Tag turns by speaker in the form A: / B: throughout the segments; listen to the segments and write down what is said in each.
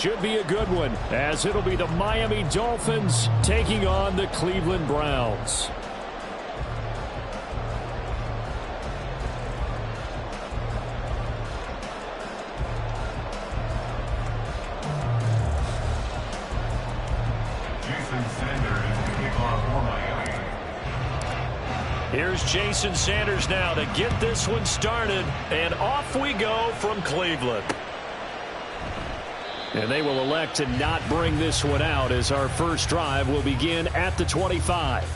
A: Should be a good one, as it'll be the Miami Dolphins taking on the Cleveland Browns. Here's Jason Sanders now to get this one started, and off we go from Cleveland. And they will elect to not bring this one out, as our first drive will begin at the 25.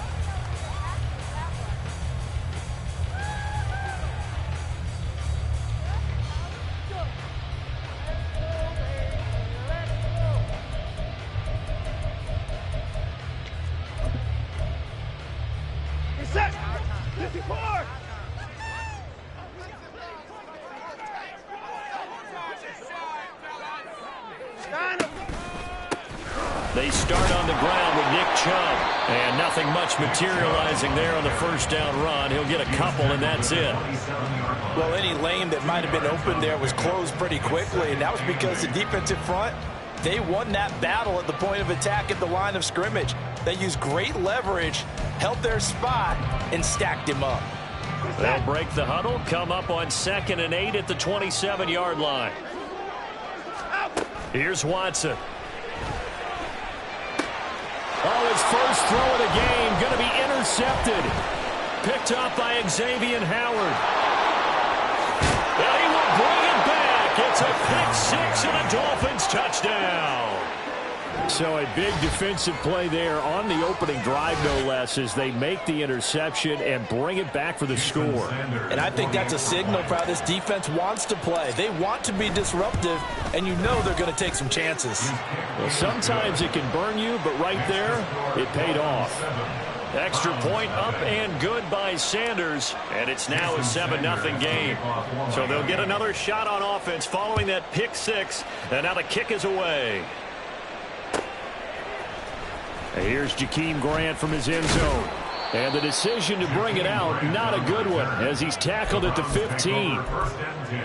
A: They start on the ground with Nick Chubb, and nothing much materializing there on the first down run. He'll get a couple, and that's it.
B: Well, any lane that might have been open there was closed pretty quickly, and that was because the defensive front, they won that battle at the point of attack at the line of scrimmage. They used great leverage, held their spot, and stacked him up.
A: They'll break the huddle, come up on 2nd and 8 at the 27-yard line. Here's Watson. Oh, his first throw of the game going to be intercepted. Picked up by Xavier Howard. And he will bring it back. It's a pick 6 and a Dolphins touchdown. So a big defensive play there on the opening drive, no less, as they make the interception and bring it back for the score.
B: And I think that's a signal for how this defense wants to play. They want to be disruptive, and you know they're going to take some chances.
A: Well, sometimes it can burn you, but right there, it paid off. Extra point up and good by Sanders, and it's now a 7-0 game. So they'll get another shot on offense following that pick 6, and now the kick is away. Here's Jakeem Grant from his end zone. And the decision to bring it out, not a good one, as he's tackled at the 15.
C: First and 10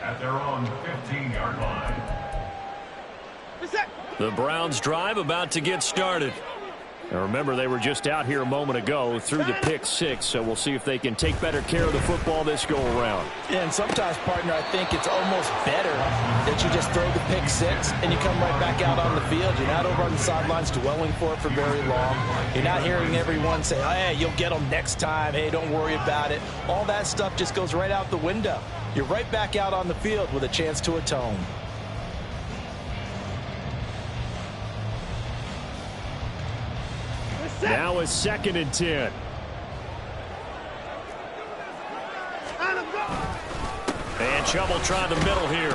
C: at their own 15-yard line.
A: The Browns drive about to get started. Now remember, they were just out here a moment ago through the pick 6, so we'll see if they can take better care of the football this go-around.
B: Yeah, and sometimes, partner, I think it's almost better that you just throw the pick 6 and you come right back out on the field. You're not over on the sidelines dwelling for it for very long. You're not hearing everyone say, hey, you'll get them next time. Hey, don't worry about it. All that stuff just goes right out the window. You're right back out on the field with a chance to atone.
A: Now a 2nd and 10. And Chubb will try the middle here.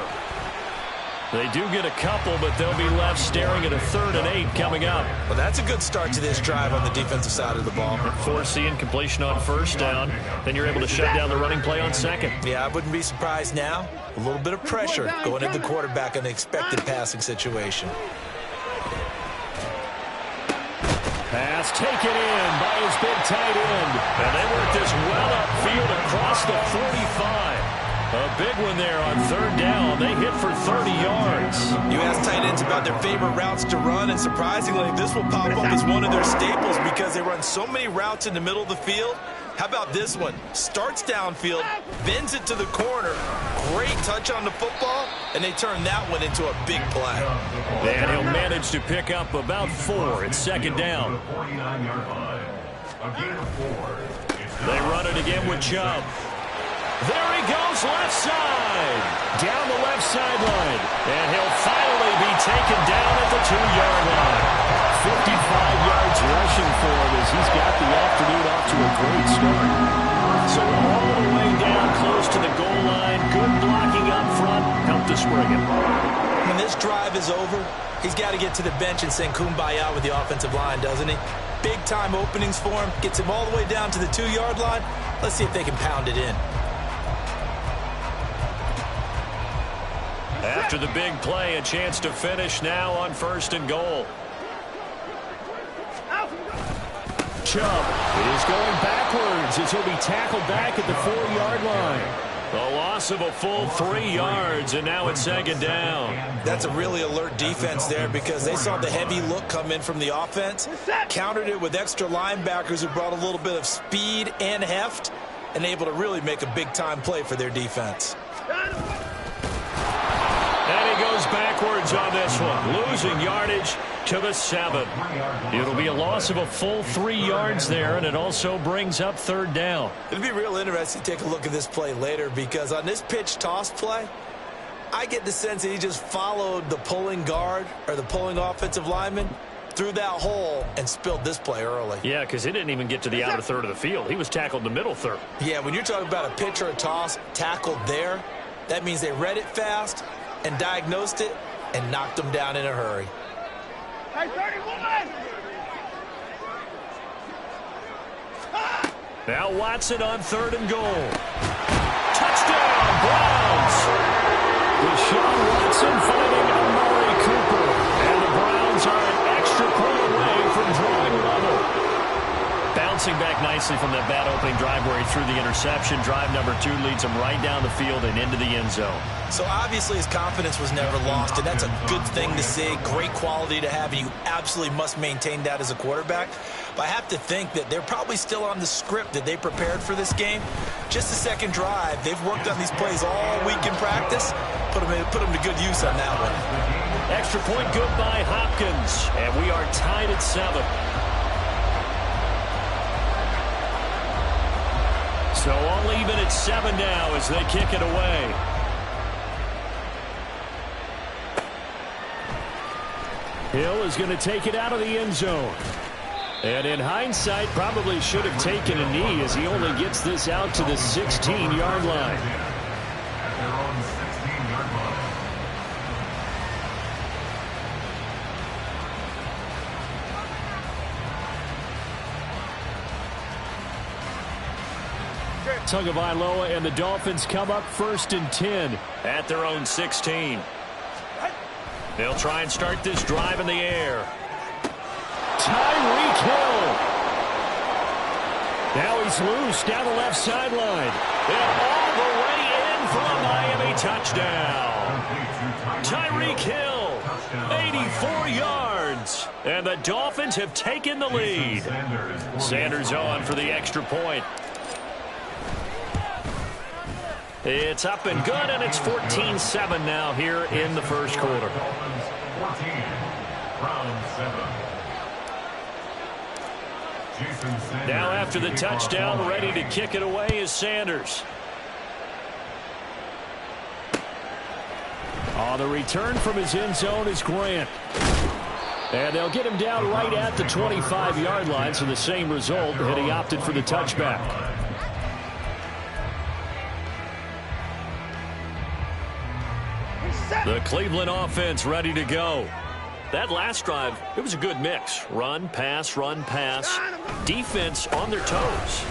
A: They do get a couple, but they'll be left staring at a 3rd and 8 coming up.
B: Well, that's a good start to this drive on the defensive side of the ball.
A: Force the incompletion on first down. Then you're able to shut down the running play on 2nd.
B: Yeah, I wouldn't be surprised now. A little bit of pressure going into the quarterback in an expected passing situation.
A: Pass taken in by his big tight end. And they work this well upfield across the 45. A big one there on 3rd down. They hit for 30 yards.
B: You ask tight ends about their favorite routes to run, and surprisingly, this will pop up as one of their staples because they run so many routes in the middle of the field. How about this one? Starts downfield, bends it to the corner. Great touch on the football, and they turn that one into a big play.
A: And he'll manage to pick up about 4. It's 2nd down. They run it again with Chubb. There he goes, left side. Down the left sideline. And he'll finally be taken down at the 2-yard line. 55 yards rushing for him as he's got the afternoon off to a great start. So all the way down close to the goal line. Good blocking up front. Helped to spring it.
B: When this drive is over, he's got to get to the bench and sing kumbaya with the offensive line, doesn't he? Big-time openings for him. Gets him all the way down to the 2-yard line. Let's see if they can pound it in.
A: After the big play, a chance to finish now on 1st and goal. Chubb is going backwards as he'll be tackled back at the 4-yard line. A loss of a full 3 yards, and now it's second down.
B: That's a really alert defense there because they saw the heavy look come in from the offense, countered it with extra linebackers who brought a little bit of speed and heft, and able to really make a big-time play for their defense.
A: And he goes backwards on this one, losing yardage to the 7. It'll be a loss of a full 3 yards there, and it also brings up third down.
B: It'll be real interesting to take a look at this play later because on this pitch toss play, I get the sense that he just followed the pulling guard or the pulling offensive lineman through that hole and spilled this play early.
A: Yeah, because he didn't even get to the outer third of the field. He was tackled in the middle third.
B: Yeah, when you're talking about a pitch or a toss tackled there, that means they read it fast and diagnosed it and knocked him down in a hurry.
D: Hey, 31!
A: Now Watson on 3rd and goal. Touchdown, Browns! Deshaun Watson finding Amari Cooper. And the Browns are an extra point away from drawing level. Bouncing back nicely from that bad opening drive where he threw the interception. Drive number 2 leads him right down the field and into the end zone.
B: So obviously his confidence was never lost, and that's a good thing to see, great quality to have, and you absolutely must maintain that as a quarterback. But I have to think that they're probably still on the script that they prepared for this game. Just the second drive, they've worked on these plays all week in practice. Put them to good use on that one.
A: Extra point good by Hopkins, and we are tied at 7. So all even at 7 now as they kick it away. Hill is going to take it out of the end zone. And in hindsight, probably should have taken a knee as he only gets this out to the 16-yard line.
C: At their own 16-yard line.
A: Tagovailoa and the Dolphins come up 1st and 10 at their own 16. They'll try and start this drive in the air. Tyreek Hill. Now he's loose down the left sideline. And all the way in for a Miami touchdown. Tyreek Hill, 84 yards. And the Dolphins have taken the lead. Sanders on for the extra point. It's up and good, and it's 14-7 now here in the first quarter.
C: 14, Browns 7.
A: Now after the touchdown, ready to kick it away is Sanders. The return from his end zone is Grant. And they'll get him down right at the 25-yard line, so the same result, and he opted for the touchback. The Cleveland offense ready to go. That last drive, it was a good mix. Run, pass, defense on their toes.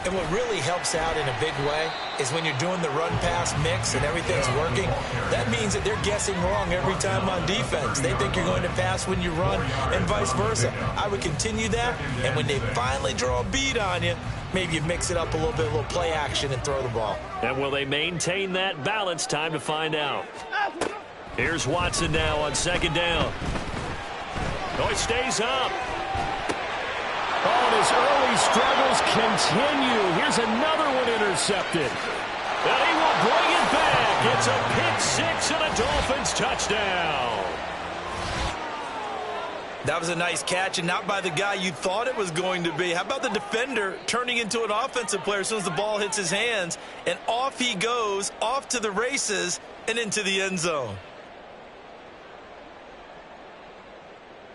B: And what really helps out in a big way is when you're doing the run-pass mix and everything's working, that means that they're guessing wrong every time on defense. They think you're going to pass when you run and vice versa. I would continue that, and when they finally draw a beat on you, maybe you mix it up a little bit, a little play action, and throw the ball.
A: And will they maintain that balance? Time to find out. Here's Watson now on 2nd down. Oh, he stays up. Oh, and his early struggles continue. Here's another one intercepted. And he will bring it back. It's a pick-6 and a Dolphins touchdown.
B: That was a nice catch, and not by the guy you thought it was going to be. How about the defender turning into an offensive player as soon as the ball hits his hands, and off he goes, off to the races, and into the end zone.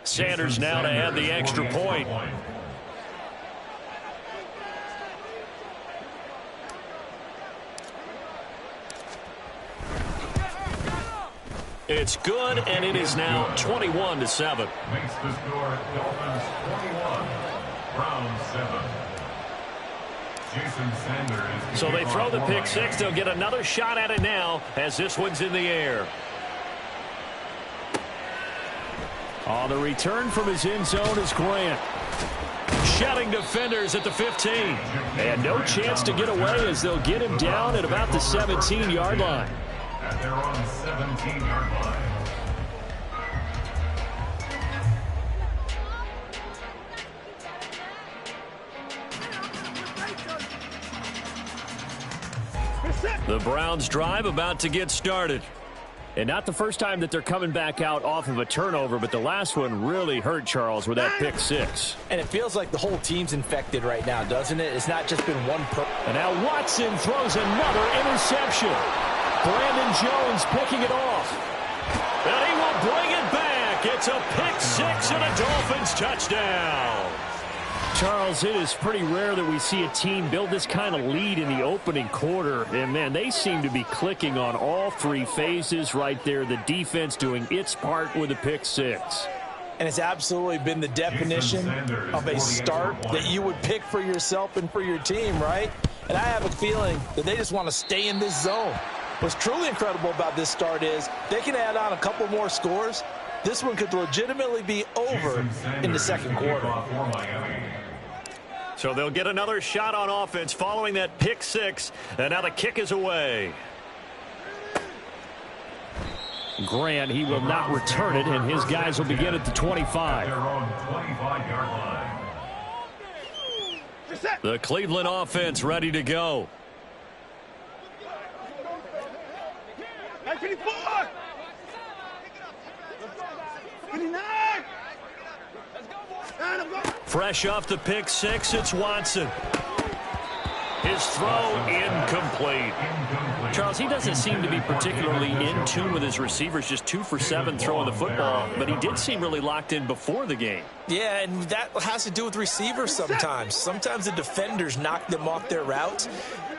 A: Sanders now to add the extra point. It's good, and it is now 21-7.
C: Makes the score Dolphins 21, Browns 7. Jason Sanders.
A: So they throw the pick-6. They'll get another shot at it now as this one's in the air. On the return from his end zone is Grant. shouting defenders at the 15. And no chance to get away as they'll get him down at about the 17-yard line.
C: At their own 17-yard line.
A: The Browns drive about to get started. And not the first time that they're coming back out off of a turnover, but the last one really hurt Charles with that pick six.
B: And it feels like the whole team's infected right now, doesn't it? It's not just been one
A: And now Watson throws another interception. Brandon Jones picking it off. And he will bring it back. It's a pick six and a Dolphins touchdown. Charles, it is pretty rare that we see a team build this kind of lead in the opening quarter. And, man, they seem to be clicking on all three phases right there. The defense doing its part with a pick six.
B: And it's absolutely been the definition of a start that you would pick for yourself and for your team, right? And I have a feeling that they just want to stay in this zone. What's truly incredible about this start is they can add on a couple more scores. This one could legitimately be over in the second quarter.
A: So they'll get another shot on offense following that pick six. And now the kick is away. Grant, he will not return it, and his guys will begin at the 25. The Cleveland offense ready to go.
D: 24! 29!
A: Fresh off the pick six, it's Watson. His throw incomplete. Charles, he doesn't seem to be particularly in tune with his receivers, just 2 for 7 throwing the football, but he did seem really locked in before the game.
B: Yeah, and that has to do with receivers sometimes. Sometimes the defenders knock them off their routes,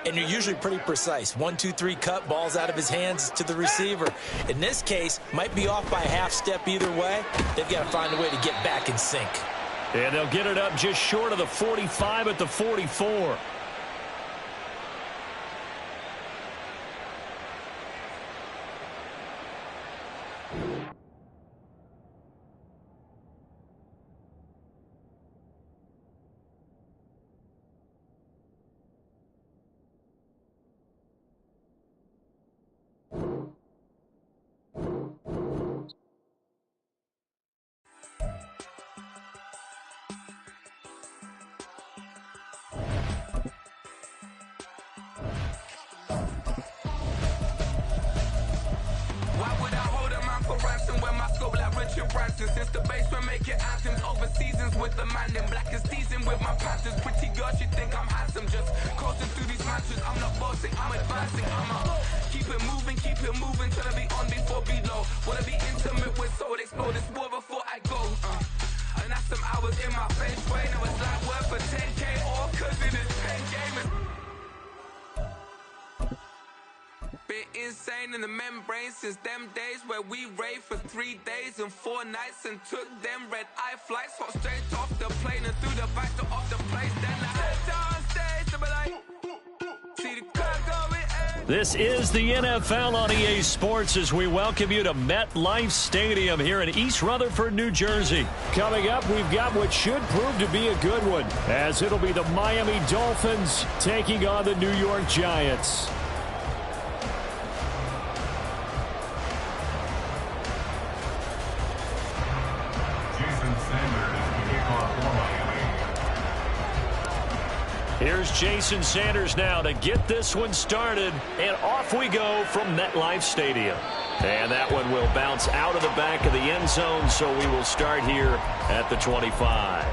B: and you're usually pretty precise. 1, 2, 3 cut, balls out of his hands to the receiver. In this case, might be off by a half step either way. They've got to find a way to get back in sync.
A: And they'll get it up just short of the 45 at the 44.
E: Since the basement making items over seasons with the man in black is teasing with my patterns. Pretty girl, she think I'm handsome. Just coasting through these matches. I'm not bossing, I'm advancing. Keep it moving till I be on before below. Wanna be intimate with soul, explode this war before I go. And that's some hours in my face way. Now it's like worth for 10K or cause it is 10 gamers. Bit insane in the membrane since them days where we raved for 3 days and 4 nights and took them red eye flights, hot straight off the plane and through the back door of the place. Then I head downstage to be like, see the crowd going.
A: This is the NFL on EA Sports as we welcome you to MetLife Stadium here in East Rutherford, New Jersey. Coming up, we've got what should prove to be a good one, as it'll be the Miami Dolphins taking on the New York Giants. Here's Jason Sanders now to get this one started, and off we go from MetLife Stadium. And that one will bounce out of the back of the end zone, so we will start here at the 25.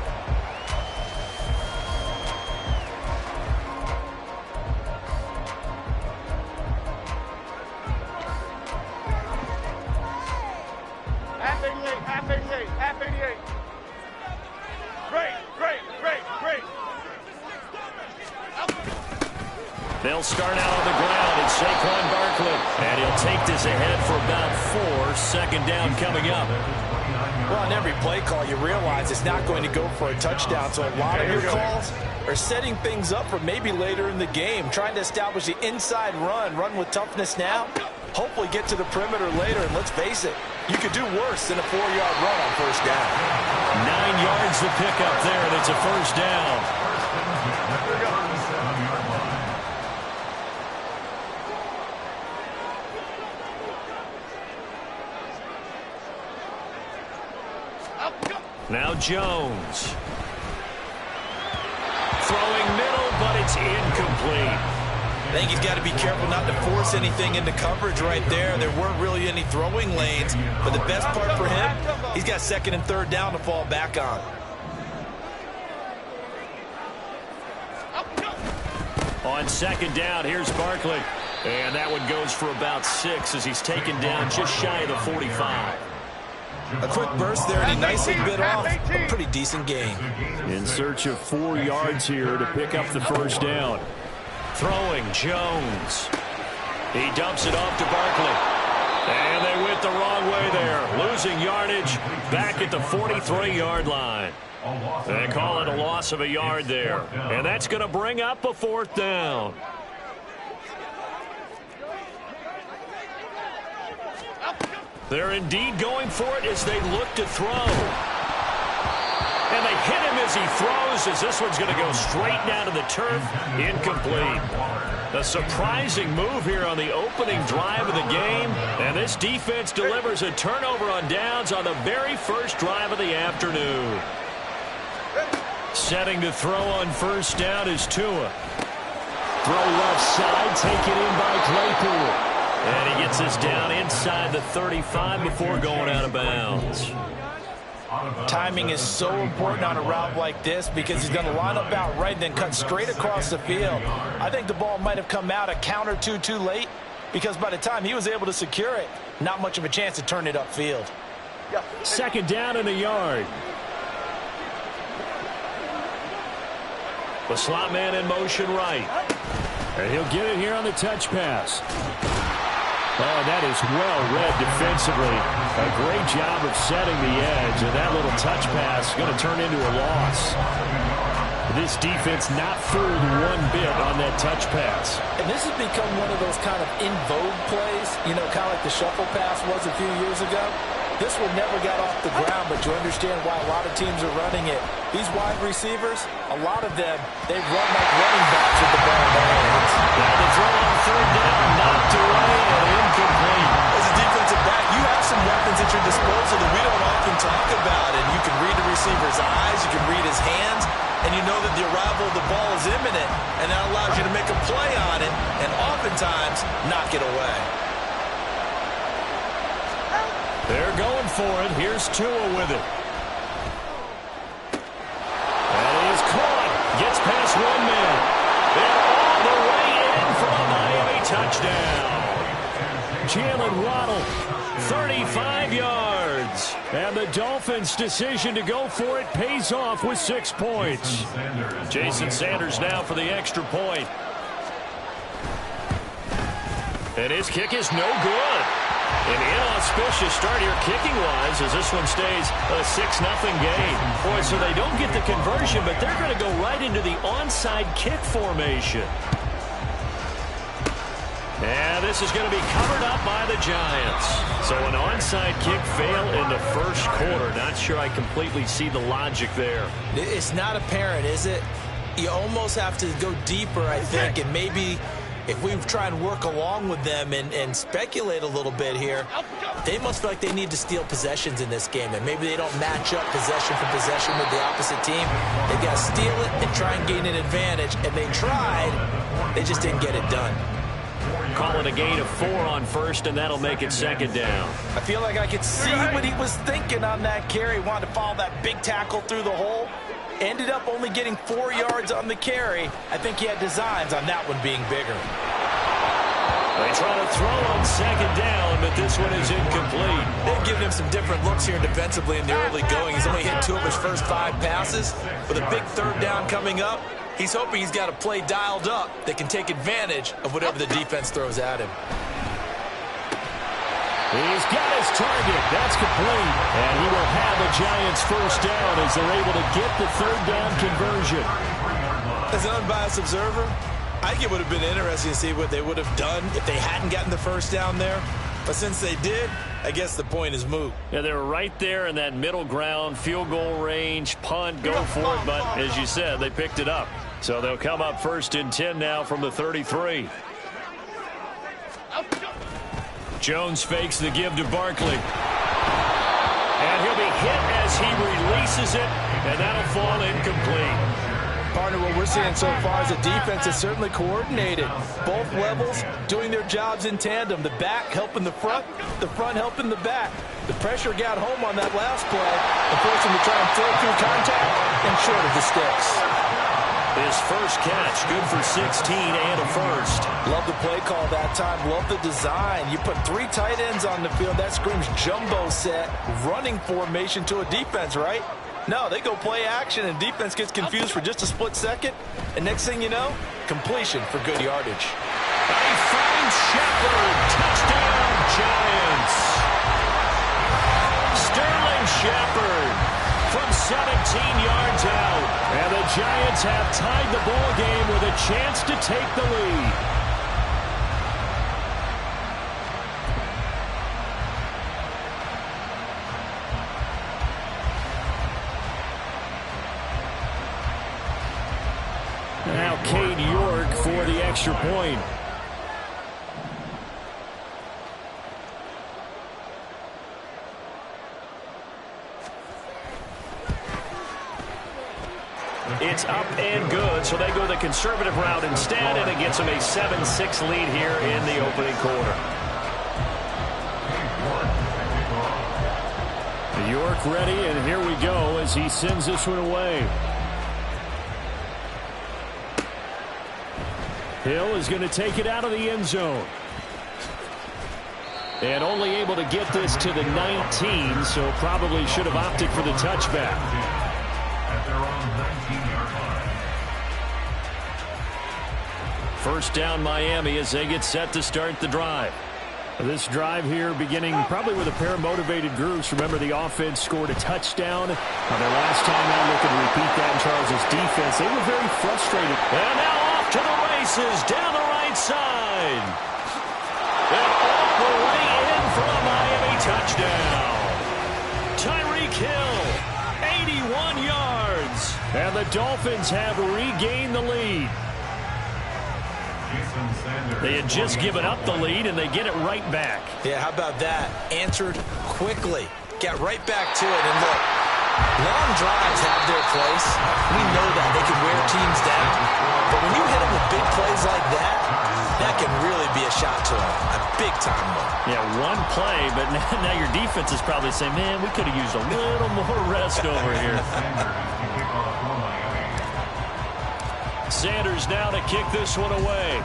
D: Half 88, half 88, half 88. Great.
A: They'll start out on the ground. It's Saquon Barkley. And he'll take this ahead for about 4. Second down coming up.
B: Well, on every play call, you realize it's not going to go for a touchdown. So a lot of your calls are setting things up for maybe later in the game, trying to establish the inside run with toughness now. Hopefully get to the perimeter later, and let's face it, You could do worse than a 4-yard run on first down.
A: 9 yards to pick up there, and it's a first down. Now Jones. Throwing middle, but it's incomplete.
B: I think he's got to be careful not to force anything into coverage right there. There weren't really any throwing lanes, but the best part for him, he's got second and third down to fall back on.
A: On second down, here's Barkley. And that one goes for about 6 as he's taken down just shy of the 45.
B: A quick burst there, and he nicely bit off a pretty decent gain.
A: In search of 4 yards here to pick up the first down. Throwing, Jones. He dumps it off to Barkley. And they went the wrong way there. Losing yardage back at the 43-yard line. They call it a loss of a yard there. And that's going to bring up a fourth down. They're indeed going for it as they look to throw. And they hit him as he throws, as this one's going to go straight down to the turf. Incomplete. A surprising move here on the opening drive of the game. And this defense delivers a turnover on downs on the very first drive of the afternoon. Setting to throw on first down is Tua. Throw left side, taken in by Claypool. And he gets this down inside the 35 before going out of bounds.
B: Timing is so important on a route like this because he's going to line up out right and then cut straight across the field. I think the ball might have come out a count or two too late because by the time he was able to secure it, not much of a chance to turn it upfield.
A: Second down in the yard. The slot man in motion right. And he'll get it here on the touch pass. Oh, that is well read defensively. A great job of setting the edge, and that little touch pass is going to turn into a loss. This defense not fooled one bit on that touch pass.
B: And this has become one of those kind of in vogue plays, you know, kind of like the shuffle pass was a few years ago. This one never got off the ground, but you understand why a lot of teams are running it. These wide receivers, a lot of them, they run like running backs with the ball in their hands.
A: Now the throw on third down, knocked away and incomplete.
B: As a defensive back, you have some weapons at your disposal that we don't often talk about, and you can read the receiver's eyes, you can read his hands, and you know that the arrival of the ball is imminent, and that allows you to make a play on it, and oftentimes knock it away.
A: They're going for it. Here's Tua with it. That is caught. Gets past one man. And all the way in for a Miami touchdown. Jalen Waddle, 35 yards. And the Dolphins' decision to go for it pays off with 6 points. Jason Sanders now for the extra point. And his kick is no good. An inauspicious start here kicking-wise as this one stays a 6-0 game. Boy, so they don't get the conversion, but they're going to go right into the onside kick formation. And this is going to be covered up by the Giants. So an onside kick fail in the first quarter. Not sure I completely see the logic there.
B: It's not apparent, is it? You almost have to go deeper, I think, and maybe if we try and work along with them and speculate a little bit here, they must feel like they need to steal possessions in this game, and maybe they don't match up possession for possession with the opposite team. They've got to steal it and try and gain an advantage, and they tried. They just didn't get it done.
A: Call it a gain of 4 on first, and that'll make it second down.
B: I feel like I could see what he was thinking on that carry. Wanted to follow that big tackle through the hole. Ended up only getting 4 yards on the carry. I think he had designs on that one being bigger.
A: They try to throw on second down, but this one is incomplete.
B: They've given him some different looks here defensively in the early going. He's only hit 2 of his first 5 passes. With a big third down coming up, he's hoping he's got a play dialed up that can take advantage of whatever the defense throws at him.
A: He's got his target. That's complete. And he will have the Giants first down as they're able to get the third down conversion.
B: As an unbiased observer, I think it would have been interesting to see what they would have done if they hadn't gotten the first down there. But since they did, I guess the point is moot.
A: Yeah, they were right there in that middle ground, field goal range, punt, go for it. But as you said, they picked it up. So they'll come up 1st and 10 now from the 33. Jones fakes the give to Barkley. And he'll be hit as he releases it, and that'll fall incomplete.
B: Partner, what we're seeing so far is the defense is certainly coordinated. Both levels doing their jobs in tandem. The back helping the front helping the back. The pressure got home on that last play and forced him to try and throw through contact and short of the sticks.
A: His first catch, good for 16 and a first.
B: Love the play call that time. Love the design. You put 3 tight ends on the field. That screams jumbo set, running formation to a defense, right? No, they go play action, and defense gets confused for just a split second. And next thing you know, completion for good yardage.
A: He finds Shepard. Touchdown, Giants. Sterling Shepard from 17 yards out. And the Giants have tied the ball game with a chance to take the lead. Now Cade York for the extra point. It's up and good, so they go the conservative route instead, and it gets them a 7-6 lead here in the opening quarter. York ready, and here we go as he sends this one away. Hill is going to take it out of the end zone. And only able to get this to the 19, so probably should have opted for the touchback.
C: At their own 19-yard line.
A: First down Miami as they get set to start the drive. This drive here beginning probably with a pair of motivated groups. Remember, the offense scored a touchdown on their last time out. Looking to repeat that in Charles' defense. They were very frustrated. And now off to the races down the right side. And all the way in for a Miami touchdown. Tyreek Hill, 81 yards. And the Dolphins have regained the lead. They had just given up the lead, and they get it right back.
B: Yeah, how about that? Answered quickly. Get right back to it. And look, long drives have their place. We know that. They can wear teams down. But when you hit them with big plays like that, that can really be a shot to them. A big-time one.
A: Yeah, one play, but now your defense is probably saying, man, we could have used a little more rest over here. Sanders now to kick this one away.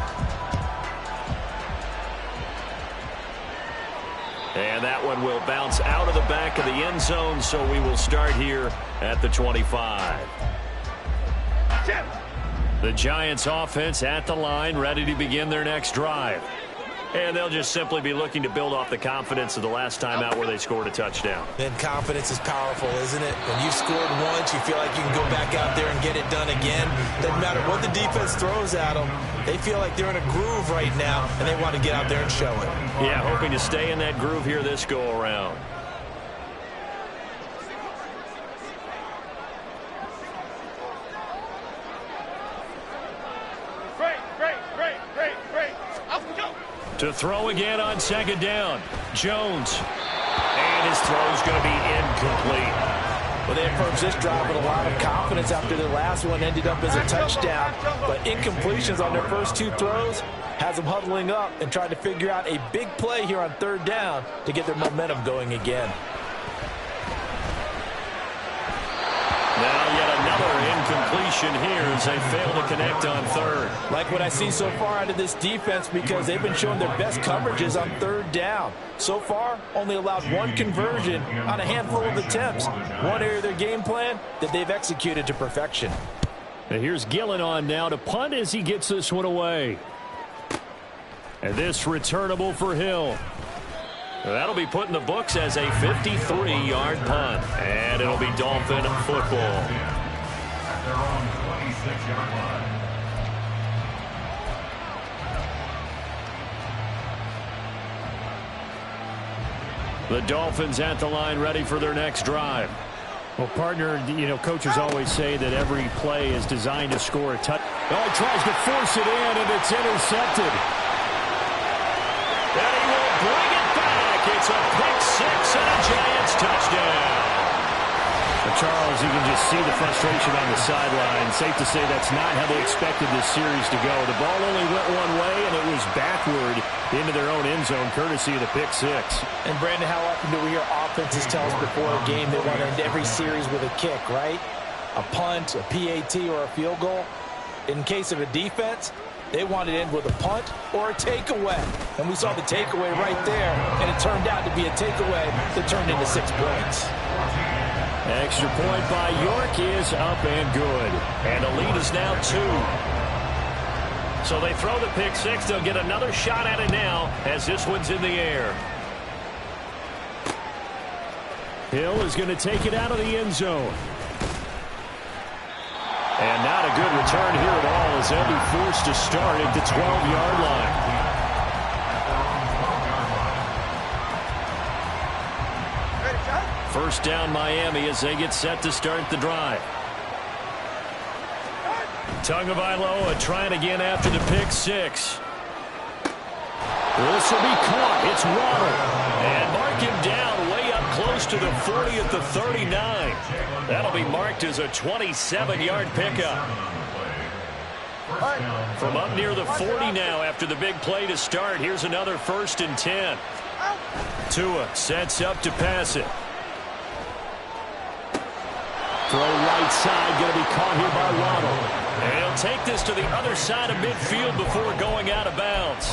A: And that one will bounce out of the back of the end zone, so we will start here at the 25. The Giants offense at the line, ready to begin their next drive. And they'll just simply be looking to build off the confidence of the last time out where they scored a touchdown.
B: And confidence is powerful, isn't it? When you've scored once, you feel like you can go back out there and get it done again. Doesn't matter what the defense throws at them. They feel like they're in a groove right now, and they want to get out there and show it.
A: Yeah, hoping to stay in that groove here this go-around. To throw again on second down. Jones. And his throw is going to be incomplete.
B: Well, they approached this drive with a lot of confidence after their last one ended up as a touchdown. But incompletions on their first 2 throws has them huddling up and trying to figure out a big play here on third down to get their momentum going again.
A: Now yet another incompletion here as they fail to connect on third.
B: Like what I see so far out of this defense, because they've been showing their best coverages on third down. So far, only allowed 1 conversion on a handful of attempts. One area of their game plan that they've executed to perfection.
A: And here's Gillen on now to punt as he gets this one away. And this returnable for Hill. That'll be put in the books as a 53-yard punt. And it'll be Dolphin football.
C: At their own 26-yard line.
A: The Dolphins at the line ready for their next drive.
F: Well, partner, coaches always say that every play is designed to score a touchdown.
A: Oh, he tries to force it in, and it's intercepted. And he will bring it back. It's a pick six and a Giants touchdown.
F: Charles, you can just see the frustration on the sideline. Safe to say that's not how they expected this series to go. The ball only went one way, and it was backward into their own end zone, courtesy of the pick six.
B: And, Brandon, how often do we hear offenses tell us before a game they want to end every series with a kick, right? A punt, a PAT, or a field goal. In case of a defense, they want to end with a punt or a takeaway. And we saw the takeaway right there, and it turned out to be a takeaway that turned into 6 points.
A: Extra point by York is up and good. And the lead is now 2. So they throw the pick six. They'll get another shot at it now as this one's in the air. Hill is going to take it out of the end zone. And not a good return here at all as they'll be forced to start at the 12-yard line. First down Miami as they get set to start the drive. Tagovailoa trying again after the pick six. This will be caught. It's Waddle. And mark him down way up close to the 40 at the 39. That'll be marked as a 27-yard pickup. From up near the 40 now after the big play to start. Here's another 1st and 10. Tua sets up to pass it. Throw right side, going to be caught here by Waddle. And he'll take this to the other side of midfield before going out of bounds.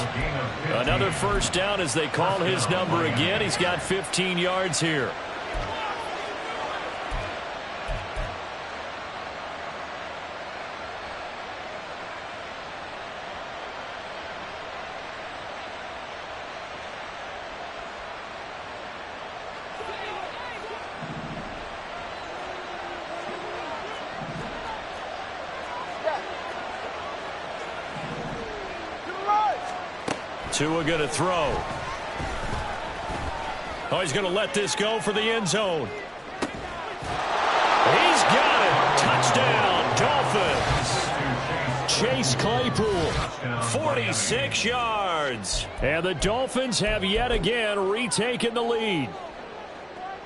A: Another first down as they call his number again. He's got 15 yards here. Tua going to throw. Oh, he's going to let this go for the end zone. He's got it. Touchdown, Dolphins. Chase Claypool, 46 yards. And the Dolphins have yet again retaken the lead.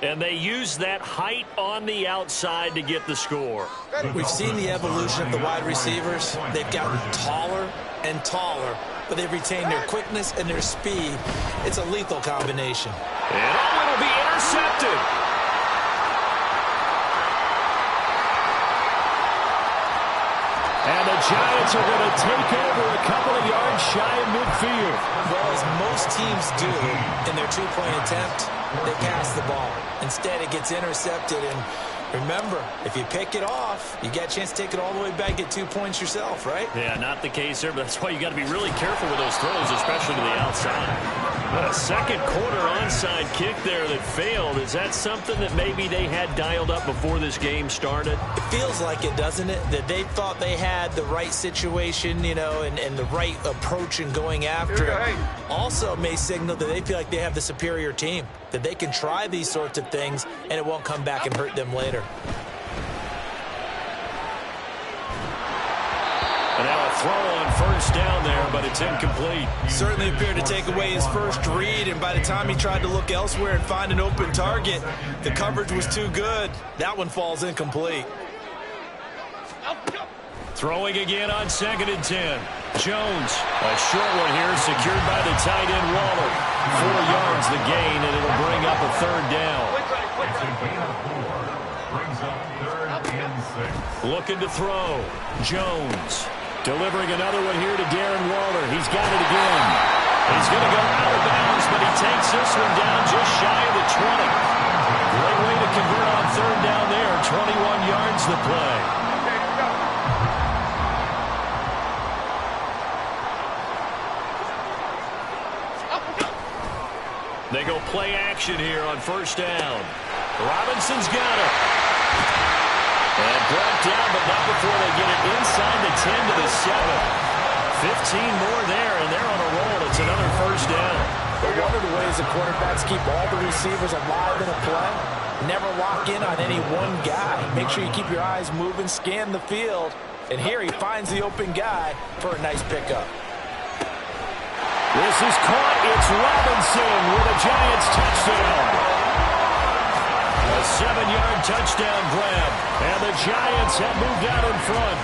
A: And they use that height on the outside to get the score.
B: We've seen the evolution of the wide receivers. They've gotten taller and taller, but they've retained their quickness and their speed. It's a lethal combination.
A: And it'll be intercepted. And the Giants are going to take over a couple of yards shy of midfield.
B: Well, as most teams do in their two-point attempt, they pass the ball. Instead, it gets intercepted. And remember, if you pick it off, you get a chance to take it all the way back, get 2 points yourself, right?
A: Yeah, not the case there, but that's why you got to be really careful with those throws, especially to the outside. A second quarter onside kick there that failed. Is that something that maybe they had dialed up before this game started?
B: It feels like it, doesn't it? That they thought they had the right situation, you know, and the right approach in going after it. Also may signal that they feel like they have the superior team, that they can try these sorts of things and it won't come back and hurt them later.
A: And now a throw on first down there, but it's incomplete.
B: Certainly appeared to take away his first read, and by the time he tried to look elsewhere and find an open target, the coverage was too good. That one falls incomplete.
A: Throwing again on 2nd and 10. Jones, a short one here, secured by the tight end Waller. 4 yards the gain, and it'll bring up a 3rd down.
C: It's a gain of 4. Brings up 3rd and 6.
A: Looking to throw. Jones delivering another one here to Darren Waller. He's got it again. He's going to go out of bounds, but he takes this one down just shy of the 20. Great way to convert on 3rd down there. 21 yards the play. They go play action here on 1st down. Robinson's got it. And brought down, but not before they get it inside the 10 to the 7. 15 more there, and they're on a roll. It's another 1st down.
B: But one of the ways the quarterbacks keep all the receivers alive in a play, never lock in on any one guy. Make sure you keep your eyes moving, scan the field. And here he finds the open guy for a nice pickup.
F: This is caught. It's Robinson with a Giants touchdown. A 7-yard touchdown grab. And the Giants have moved out in front.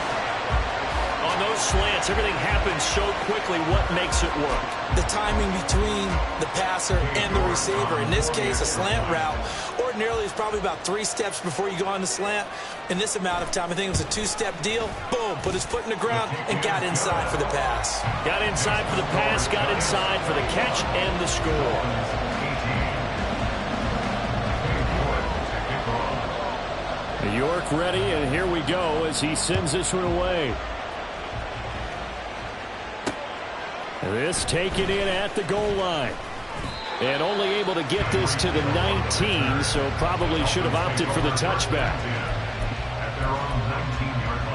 A: On those slants, everything happens so quickly. What makes it work?
B: The timing between the passer and the receiver. In this case, a slant route ordinarily is probably about 3 steps before you go on the slant. In this amount of time, I think it was a 2-step deal. Boom, put his foot in the ground and got inside for the pass.
A: Got inside for the pass, got inside for the catch and the score.
F: York ready, and here we go as he sends this one away. This taken in at the goal line. And only able to get this to the 19, so probably should have opted for the touchback.
C: At their own 19-yard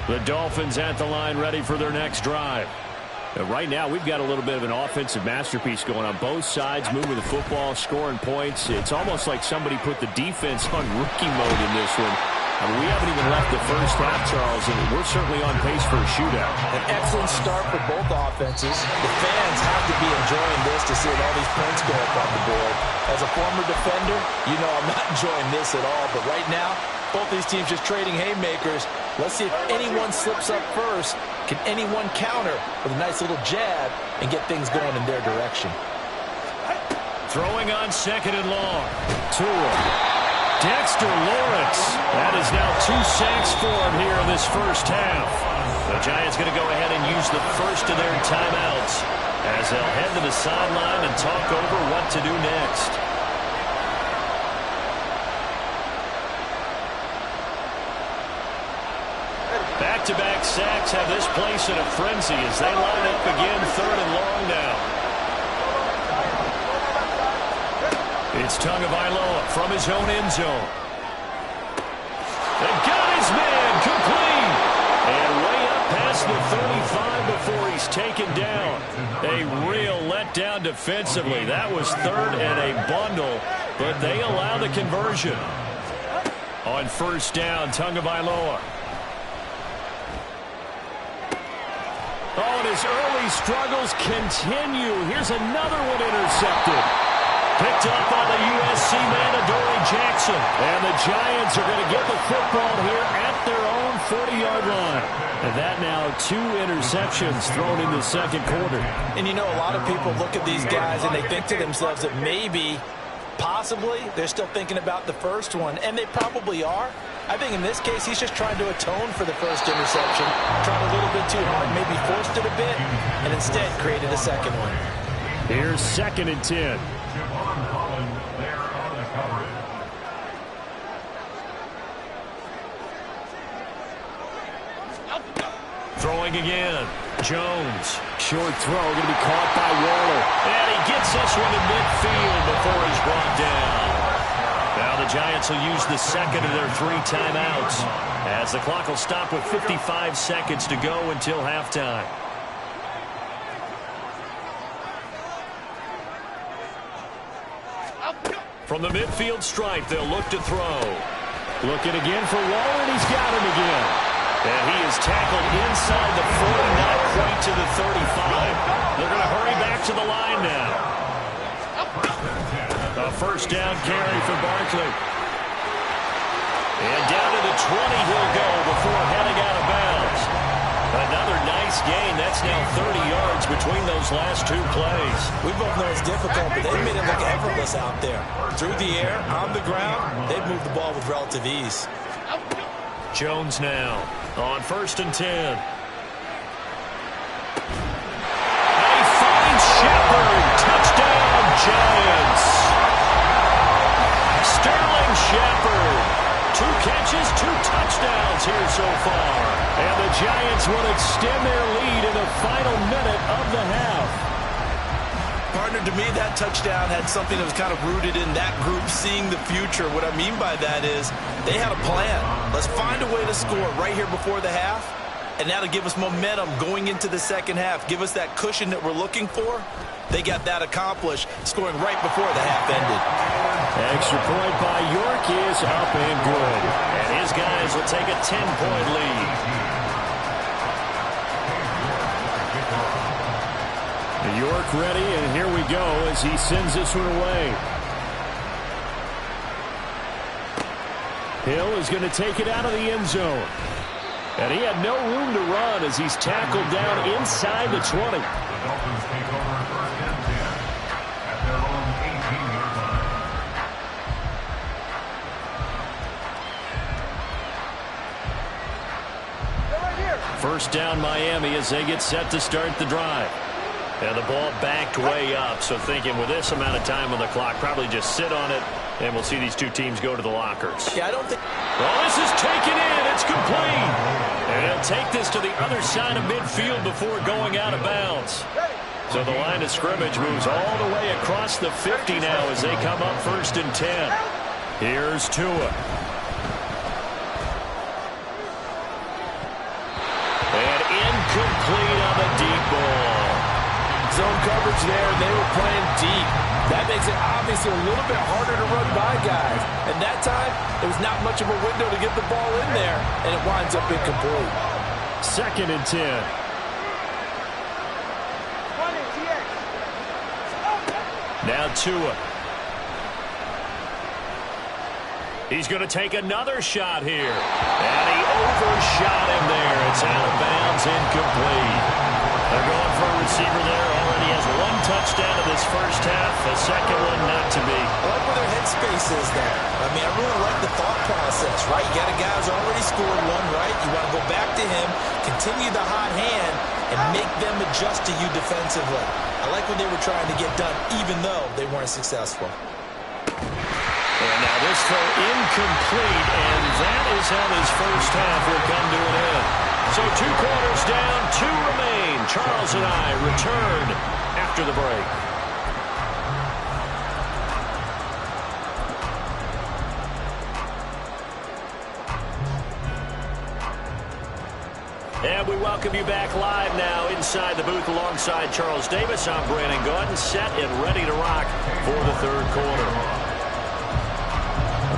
C: line.
F: The Dolphins at the line ready for their next drive. Right now, we've got a little bit of an offensive masterpiece going on both sides, moving the football, scoring points. It's almost like somebody put the defense on rookie mode in this one. We haven't even left the first half, Charles, and we're certainly on pace for a shootout.
B: An excellent start for both offenses. The fans have to be enjoying this to see all these points go up on the board. As a former defender, you know I'm not enjoying this at all. But right now, both these teams just trading haymakers. Let's see if anyone slips up first. Can anyone counter with a nice little jab and get things going in their direction?
F: Throwing on 2nd and long. Tua. Dexter Lawrence. That is now 2 sacks for him here in this first half. The Giants going to go ahead and use the first of their timeouts as they'll head to the sideline and talk over what to do next. Back-to-back sacks have this place in a frenzy as they line up again 3rd and long now. It's Tagovailoa from his own end zone. And got his man complete. And way up past the 35 before he's taken down. A real letdown defensively. That was 3rd and a bundle, but they allow the conversion. On 1st down, Tagovailoa. Oh, and his early struggles continue. Here's another one intercepted. Picked up by the USC man, Adoree Jackson. And the Giants are going to get the football here at their own 40-yard line. And that now 2 interceptions thrown in the 2nd quarter.
B: And you know, a lot of people look at these guys and they think to themselves that maybe, possibly, they're still thinking about the first one. And they probably are. I think in this case, he's just trying to atone for the first interception. Tried a little bit too hard, maybe forced it a bit, and instead created a second one.
F: Here's 2nd and 10. Throwing again. Jones. Short throw going to be caught by Marlo. And he gets this one to midfield before he's brought down. Now the Giants will use the 2nd of their 3 timeouts as the clock will stop with 55 seconds to go until halftime. From the midfield stripe, they'll look to throw. Looking again for Waller, and he's got him again. And he is tackled inside the 40, not quite to the 35. They're going to hurry back to the line now. A 1st down carry for Barkley. And down to the 20 he'll go before heading out of bounds. Another nice gain. That's now 30 yards between those last 2 plays.
B: We both know it's difficult, but they've made it look effortless out there. Through the air, on the ground, they've moved the ball with relative ease.
F: Jones now on 1st and 10. And he finds Shepard. Touchdown, Giants. Sterling Shepard. 2 catches, 2 touchdowns here so far. And the Giants will extend their lead in the final minute of the half.
B: Partner, to me, that touchdown had something that was kind of rooted in that group seeing the future. What I mean by that is they had a plan. Let's find a way to score right here before the half. and that'll give us momentum going into the second half. Give us that cushion that we're looking for. They got that accomplished, scoring right before the half ended.
F: Extra point by York is up and good.
A: And his guys will take a 10-point lead.
F: York ready, and here we go as he sends this one away. Hill is going to take it out of the end zone. And he had no room to run as he's tackled down inside the 20.
C: The Dolphins take over first and 10 at their own 18-yard line.
F: First down Miami as they get set to start the drive.
A: And the ball backed way up, so thinking with this amount of time on the clock, probably just sit on it, and we'll see these two teams go to the lockers.
B: Yeah, I don't think...
A: Well, this is taken in. It's complete. And he'll take this to the other side of midfield before going out of bounds. So the line of scrimmage moves all the way across the 50 now as they come up 1st and 10.
F: Here's Tua.
A: And incomplete on the deep ball.
B: Zone coverage there, and they were playing deep. That makes it obviously a little bit harder to run by guys. And that time, there was not much of a window to get the ball in there, and it winds up incomplete.
F: 2nd and 10.
A: Now Tua. He's going to take another shot here. And he overshot him there. It's out of bounds, incomplete. They're going for a receiver there. Already has 1 touchdown in this first half. A second one not to be.
B: I like where their headspace is there. I mean, I really like the thought process, right? You got a guy who's already scored one, right? You want to go back to him, continue the hot hand, and make them adjust to you defensively. I like what they were trying to get done, even though they weren't successful.
A: And now this throw incomplete, and that is how this first half will come to an end. So 2 quarters down, 2 remain. Charles and I return after the break. And we welcome you back live now inside the booth alongside Charles Davis. I'm Brandon Gordon, set and ready to rock for the 3rd quarter.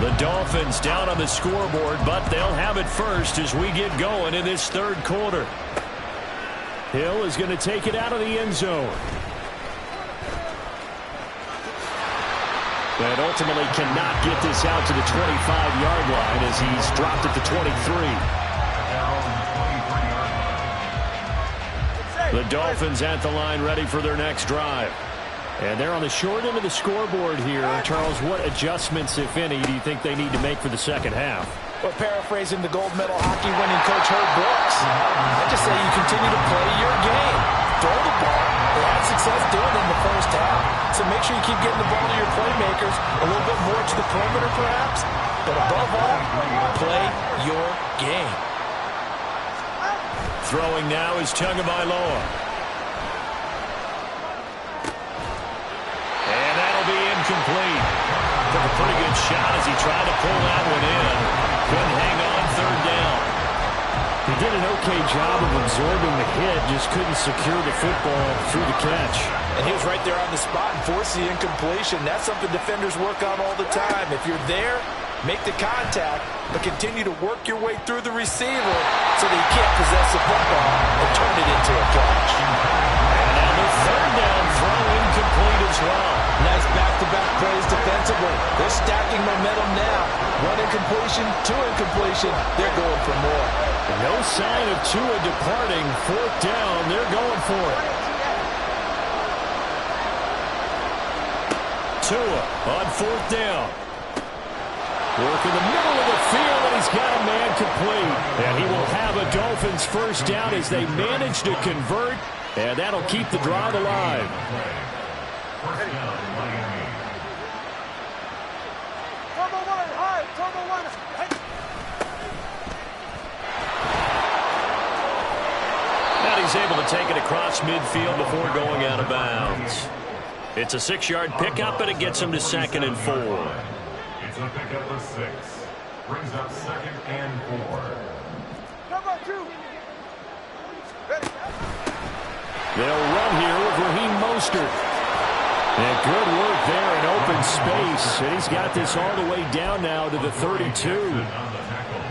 A: The Dolphins down on the scoreboard, but they'll have it first as we get going in this 3rd quarter.
F: Hill is going to take it out of the end zone. But ultimately cannot get this out to the 25-yard line as he's dropped at the 23. The Dolphins at the line ready for their next drive. And they're on the short end of the scoreboard here. Charles, what adjustments, if any, do you think they need to make for the second half?
B: Well, paraphrasing the gold medal hockey winning coach Herb Brooks, I just say you continue to play your game. Throw the ball. They had success doing it in the first half. So make sure you keep getting the ball to your playmakers, a little bit more to the perimeter perhaps. But above all, play your game.
A: Throwing now is Tagovailoa. And that'll be incomplete. Took a pretty good shot as he tried to pull that one in. Couldn't hang on 3rd down.
F: He did an okay job of absorbing the hit, just couldn't secure the football through the catch.
B: And he was right there on the spot and forced the incompletion. That's something defenders work on all the time. If you're there, make the contact, but continue to work your way through the receiver so that you can't possess the football and turn it into a catch.
A: And now the 3rd down throw incomplete as well.
B: Nice back-to-back plays defensively. They're stacking momentum now. 1 incompletion, 2 incompletion. They're going for more.
F: No sign of Tua departing. 4th down. They're going for it.
A: Tua on 4th down.
F: Work in the middle of the field, and he's got a man complete. And he will have a Dolphins 1st down as they manage to convert, and that'll keep the drive alive.
A: Now he's able to take it across midfield before going out of bounds. It's a 6-yard pickup, and it gets him to 2nd and 4.
C: It's a pickup of 6. Brings up 2nd and 4.
F: They'll run here with Raheem Mostert. And good work there in open space. And he's got this all the way down now to the 32.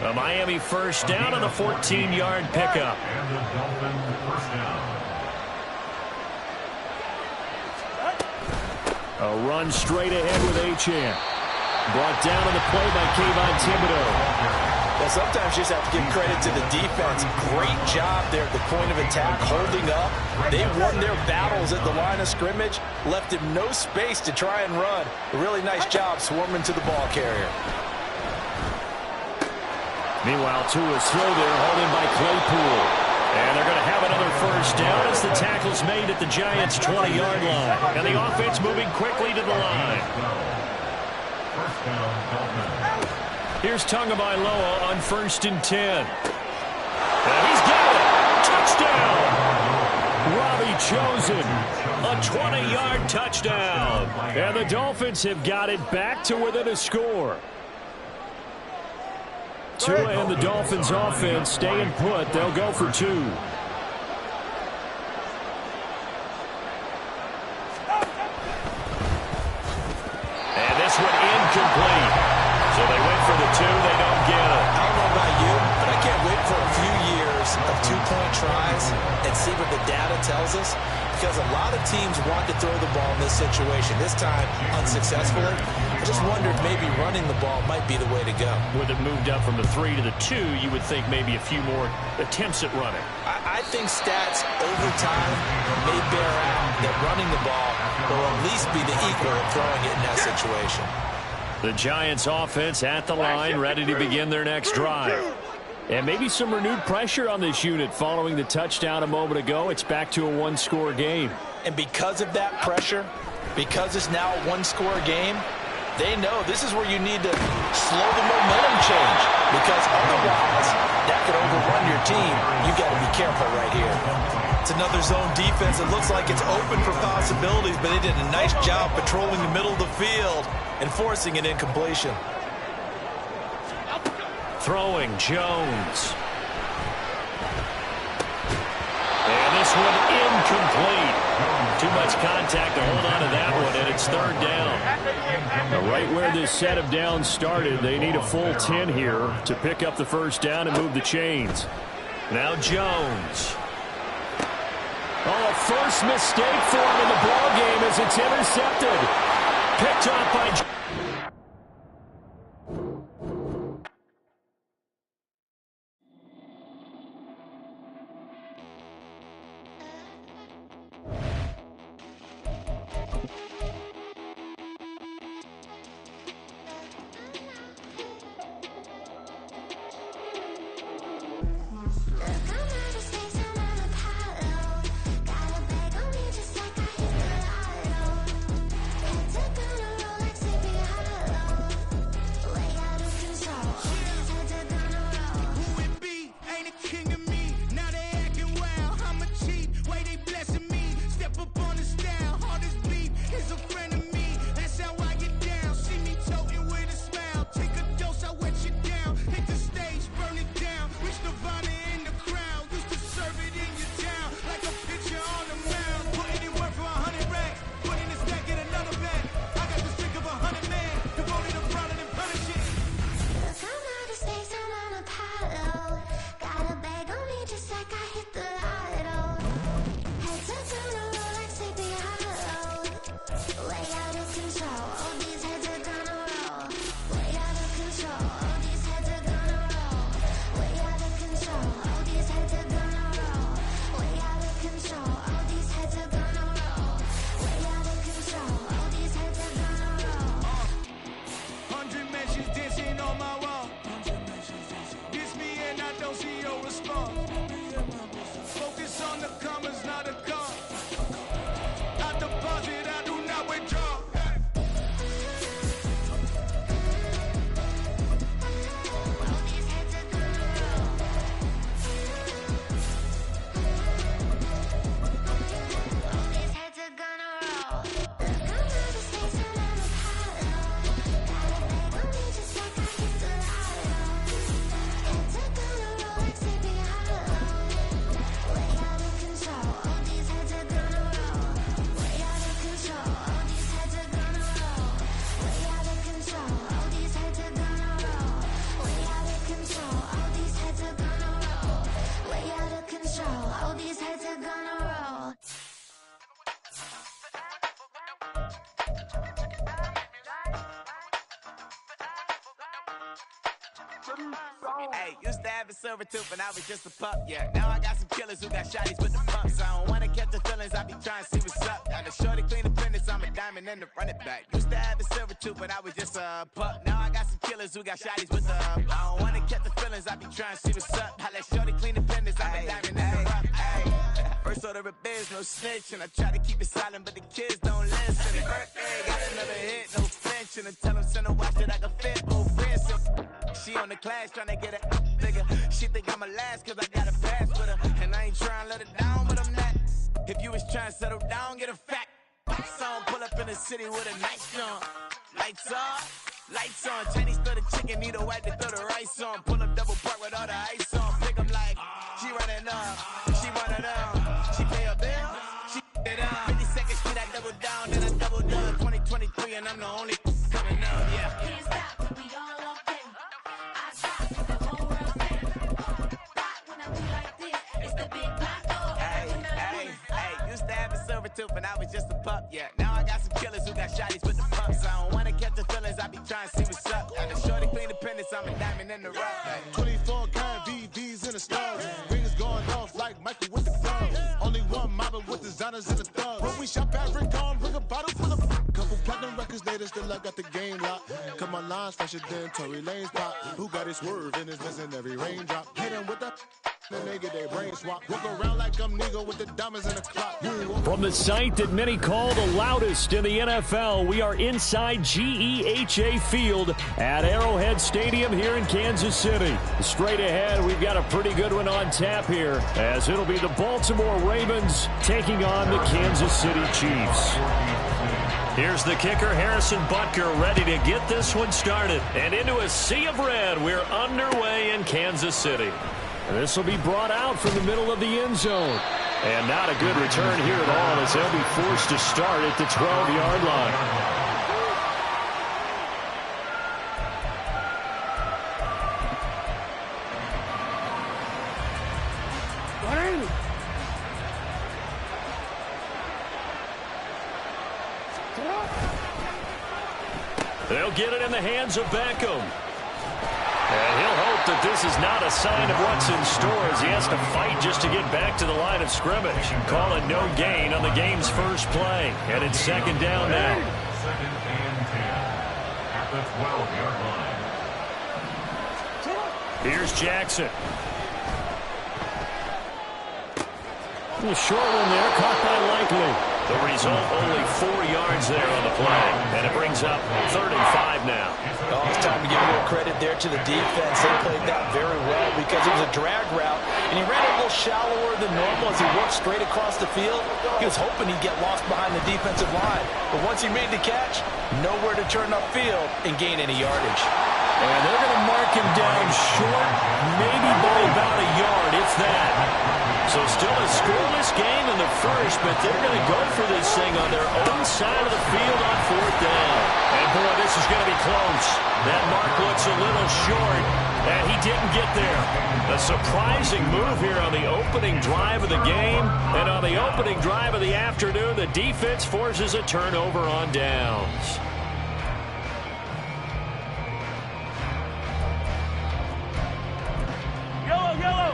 F: A Miami first down on the 14-yard pickup.
C: And the Dolphins first down.
F: A run straight ahead with Achane. Brought down on the play by Kayvon Thibodeau.
B: Well, sometimes you just have to give credit to the defense. Great job there at the point of attack, holding up. They won their battles at the line of scrimmage, left him no space to try and run. A really nice job swarming to the ball carrier.
F: Meanwhile, Tua's throw there, hauled in by Claypool. And they're going to have another first down as the tackle's made at the Giants' 20-yard line. And the offense moving quickly to the line.
C: First down, Dolphins.
F: Here's Tagovailoa on 1st and 10. And he's got it. Touchdown. Robbie Chosen. A 20-yard touchdown. And the Dolphins have got it back to within a score. Tua and the Dolphins offense staying put. They'll go for 2. And this one incomplete. So they went for the 2. They don't get it.
B: I don't know about you, but I can't wait for a few years of two-point tries and see what the data tells us. Because a lot of teams want to throw the ball in this situation. This time, unsuccessfully. I just wondered maybe running the ball might be the way to go.
F: With it moved up from the 3 to the 2, you would think maybe a few more attempts at running.
B: I think stats over time may bear out that running the ball will at least be the equal of throwing it in that situation.
F: The Giants offense at the line, ready to begin their next drive. And maybe some renewed pressure on this unit following the touchdown a moment ago. It's back to a one-score game.
B: And because of that pressure, because it's now a one-score game, they know this is where you need to slow the momentum change. Because otherwise, that could overrun your team. You've got to be careful right here. It's another zone defense. It looks like it's open for possibilities, but they did a nice job patrolling the middle of the field and forcing an incompletion.
F: Throwing Jones. And this one incomplete. Too much contact to hold on to that one, and it's 3rd down. Now, right where this set of downs started, they need a full 10 here to pick up the first down and move the chains. Now Jones. Oh, first mistake for him in the ball game as it's intercepted. Picked off by...
E: Hey, used to have a silver tooth and I was just a pup, yeah. Now I got some killers who got shotties with the pumps. I don't wanna catch the feelings, I be trying to see what's up. Got a shorty clean the fitness, I'm a diamond and the run it back. Used to have a silver tooth but I was just a pup. Now I got some killers who got shotties with the I don't wanna catch the feelings, I be trying to see what's up. I let shorty clean the fitness, I'm a diamond and the rough. First order of biz, no snitch, and I try to keep it silent, but the kids don't listen. Birthday, got another hit, no flinch, and I tell them send a watch that I can fit, oh fancy. She on the class trying to get a nigga. She think I'm a last cause I got a pass with her. And I ain't trying to let her down, but I'm not. If you was trying to settle down, get a fact. Song pull up in the city with a nice on. Lights off, lights on. Chinese throw the chicken, need a wipe to throw the rice on. Pull up double park with all the ice on. Pick 'em like, she running up, she running up. She pay her bill, she it up. 52nd Street, I double down, then I double down. 2023 and I'm the only coming up, yeah.
G: Can't stop, we all okay. I stop, the whole world stands. Rock when I do like this, it's the big black dog.
E: Hey, used to have a silver tooth and I was just a pup, yeah. Now I got some killers who got shotties with the pumps. I don't wanna catch the feelings, I be trying to see what's up. Got a shorty clean the pennies, I'm a diamond in the rough.
H: 24 karat VVs in the stars. Rings going off like Michael with the guns. Only one mobbing with designers in the thugs. When we shop at Rick on, bring a bottle full of couple platinum records later, still I got the game locked. Cut my lines fresher than Tory Lane's pop. Who got his swerve and is missing every raindrop. Hit him with the then they get their brain swap. Walk around like I'm Nego with the diamonds in the clock.
F: From the site that many call the loudest in the NFL, we are inside GEHA Field at Arrowhead Stadium here in Kansas City. Straight ahead, we've got a pretty good one on tap here, as it'll be the Baltimore Ravens taking on the Kansas City Chiefs. Here's the kicker, Harrison Butker, ready to get this one started. And into a sea of red, we're underway in Kansas City. This will be brought out from the middle of the end zone. And not a good return here at all, as they'll be forced to start at the 12-yard line. They'll get it in the hands of Beckham. And he'll hope that this is not a sign of what's in store, as he has to fight just to get back to the line of scrimmage. Call it no gain on the game's first play. And it's second down now.
C: Second and 10 at the 12-yard line.
F: Here's Jackson. A short one there, caught by Likely. The result, only 4 yards there on the play. And it brings up 35 now.
B: Oh, it's time to give a little credit there to the defense. They played that very well because it was a drag route, and he ran a little shallower than normal as he worked straight across the field. He was hoping he'd get lost behind the defensive line. But once he made the catch, nowhere to turn upfield and gain any yardage.
F: And they're going to mark him down short, maybe by about a yard, if that. So still a scoreless game in the first, but they're going to go for this thing on their own side of the field on fourth down. And boy, this is going to be close. That mark looks a little short, and he didn't get there. A surprising move here on the opening drive of the game. And on the opening drive of the afternoon, the defense forces a turnover on downs.
D: Yellow!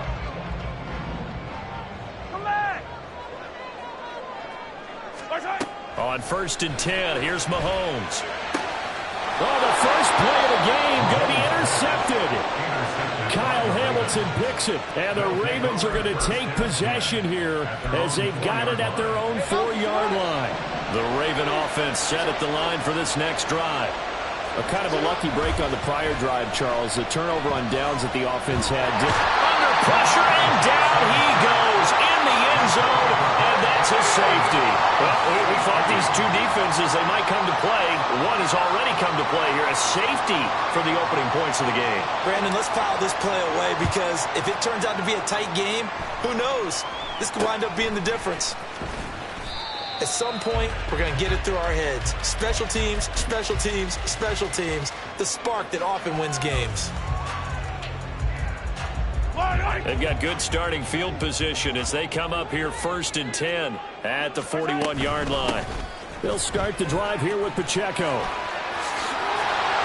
D: Come back!
F: On 1st and 10, here's Mahomes. Oh, the first play of the game going to be intercepted. Kyle Hamilton picks it, and the Ravens are going to take possession here as they've got it at their own 4-yard line. The Raven offense set at the line for this next drive. A kind of a lucky break on the prior drive, Charles. The turnover on downs that the offense had. Under pressure, and down he goes in the end zone, and that's a safety. Well, we thought these two defenses, they might come to play. One has already come to play here, a safety for the opening points of the game.
B: Brandon, let's pile this play away because if it turns out to be a tight game, who knows? This could wind up being the difference. At some point, we're going to get it through our heads. Special teams, special teams, special teams. The spark that often wins games.
F: They've got good starting field position as they come up here 1st and 10 at the 41-yard line. They'll start the drive here with Pacheco.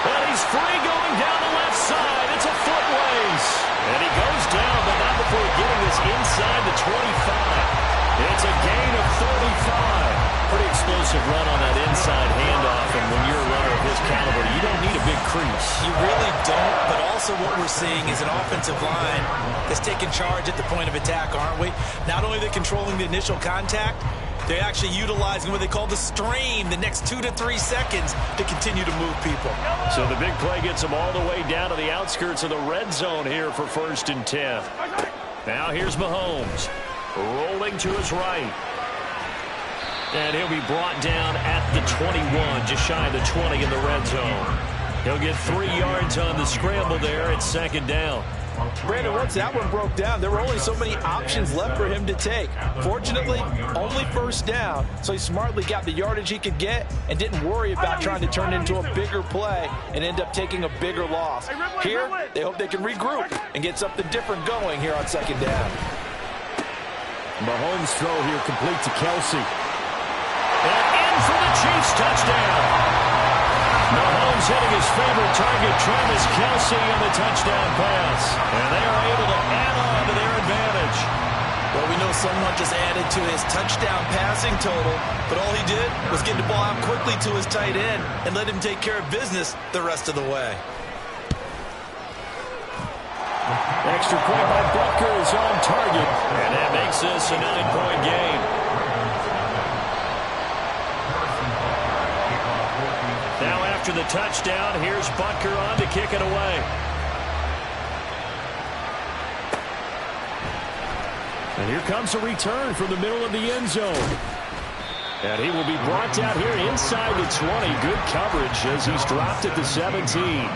F: And
A: He's free going down the left side. It's a foot race. And he goes down, but not before getting this inside the 25. It's a gain of 35. Pretty explosive run on that inside handoff, and when you're a runner of his caliber, you don't need a big crease.
B: You really don't, but also what we're seeing is an offensive line that's taking charge at the point of attack, aren't we? Not only are they controlling the initial contact, they're actually utilizing what they call the stream, the next 2 to 3 seconds, to continue to move people.
F: So the big play gets them all the way down to the outskirts of the red zone here for 1st and 10. Now here's Mahomes. Rolling to his right. And he'll be brought down at the 21, just shy of the 20 in the red zone. He'll get 3 yards on the scramble there at 2nd down.
B: Brandon, once that one broke down, there were only so many options left for him to take. Fortunately, only 1st down, so he smartly got the yardage he could get and didn't worry about trying to turn it into a bigger play and end up taking a bigger loss. Here, they hope they can regroup and get something different going here on 2nd down.
F: Mahomes' throw here complete to Kelsey. And in for the Chiefs touchdown. Mahomes hitting his favorite target, Travis Kelsey, on the touchdown pass. And they are able to add on to their advantage.
B: Well, we know so much is added to his touchdown passing total, but all he did was get the ball out quickly to his tight end and let him take care of business the rest of the way.
F: Extra point by Butker is on target.
A: And that makes this a 9-point game. Now after the touchdown, here's Butker on to kick it away.
F: And here comes a return from the middle of the end zone. And he will be brought down here inside the 20. Good coverage as he's dropped at the 17.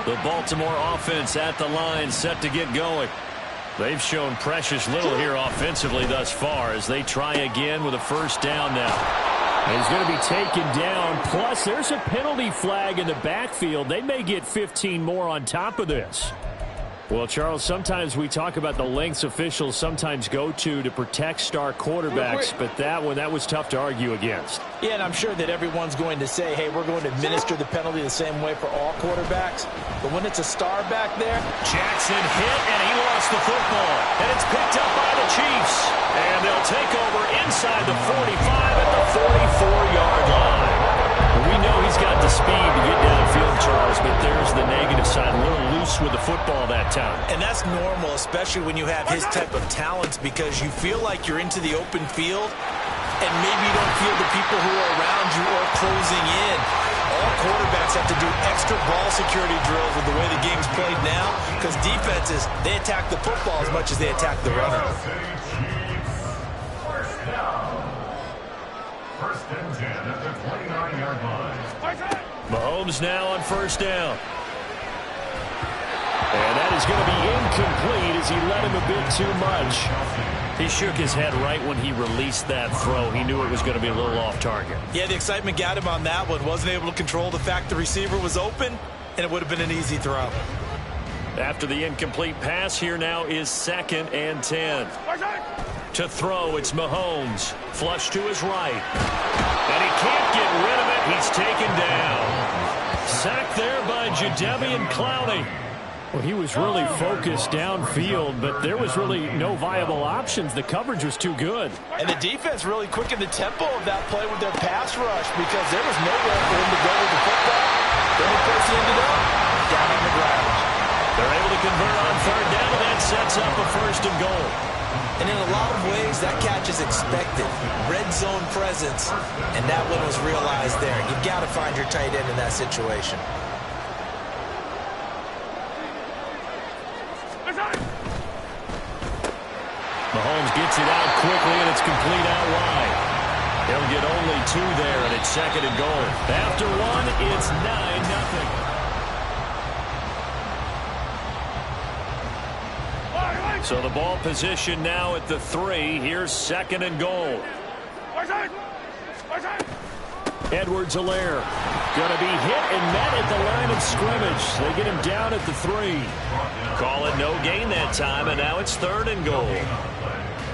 A: The Baltimore offense at the line, set to get going.
F: They've shown precious little here offensively thus far as they try again with a 1st down now. And he's going to be taken down. Plus, there's a penalty flag in the backfield. They may get 15 more on top of this. Well, Charles, sometimes we talk about the lengths officials sometimes go to protect star quarterbacks, but that was tough to argue against.
B: Yeah, and I'm sure that everyone's going to say, hey, we're going to administer the penalty the same way for all quarterbacks. But when it's a star back there,
A: Jackson hit, and he lost the football. And it's picked up by the Chiefs. And they'll take over inside the 45 at the 44-yard line. We know he's got the speed to get downfield, Charles, but there's the negative side. A little loose with the football that time.
B: and that's normal, especially when you have his type of talents, because you feel like you're into the open field and maybe you don't feel the people who are around you or closing in. All quarterbacks have to do extra ball security drills with the way the game's played now, because defenses, they attack the football as much as they attack the runner.
C: First and 10 at the 29-yard line.
A: Mahomes now on first down. And that is going to be incomplete as he led him a bit too much. He shook his head right when he released that throw. He knew it was going to be a little off target.
B: Yeah, the excitement got him on that one. Wasn't able to control the fact the receiver was open, and it would have been an easy throw.
A: After the incomplete pass, here now is 2nd and 10. To throw, it's Mahomes. Flush to his right. And he can't get rid of it. He's taken down. Sacked there by Jadeveon Clowney.
F: Well, he was really focused downfield, but there was really no viable options. The coverage was too good.
B: And the defense really quickened the tempo of that play with their pass rush, because there was nowhere for him to go with the football. The only place he ended up, down on the ground.
A: They're able to convert on third down, and that sets up a 1st and goal.
B: And in a lot of ways, that catch is expected. Red zone presence, and that one was realized there. You've got to find your tight end in that situation.
A: Mahomes gets it out quickly, and it's complete out wide. He'll get only 2 there, and it's 2nd and goal. After 1, it's 9-0. So the ball position now at the 3. Here's 2nd and goal. Edwards-Helaire going to be hit and met at the line of scrimmage. They get him down at the 3. Call it no gain that time, and now it's 3rd and goal.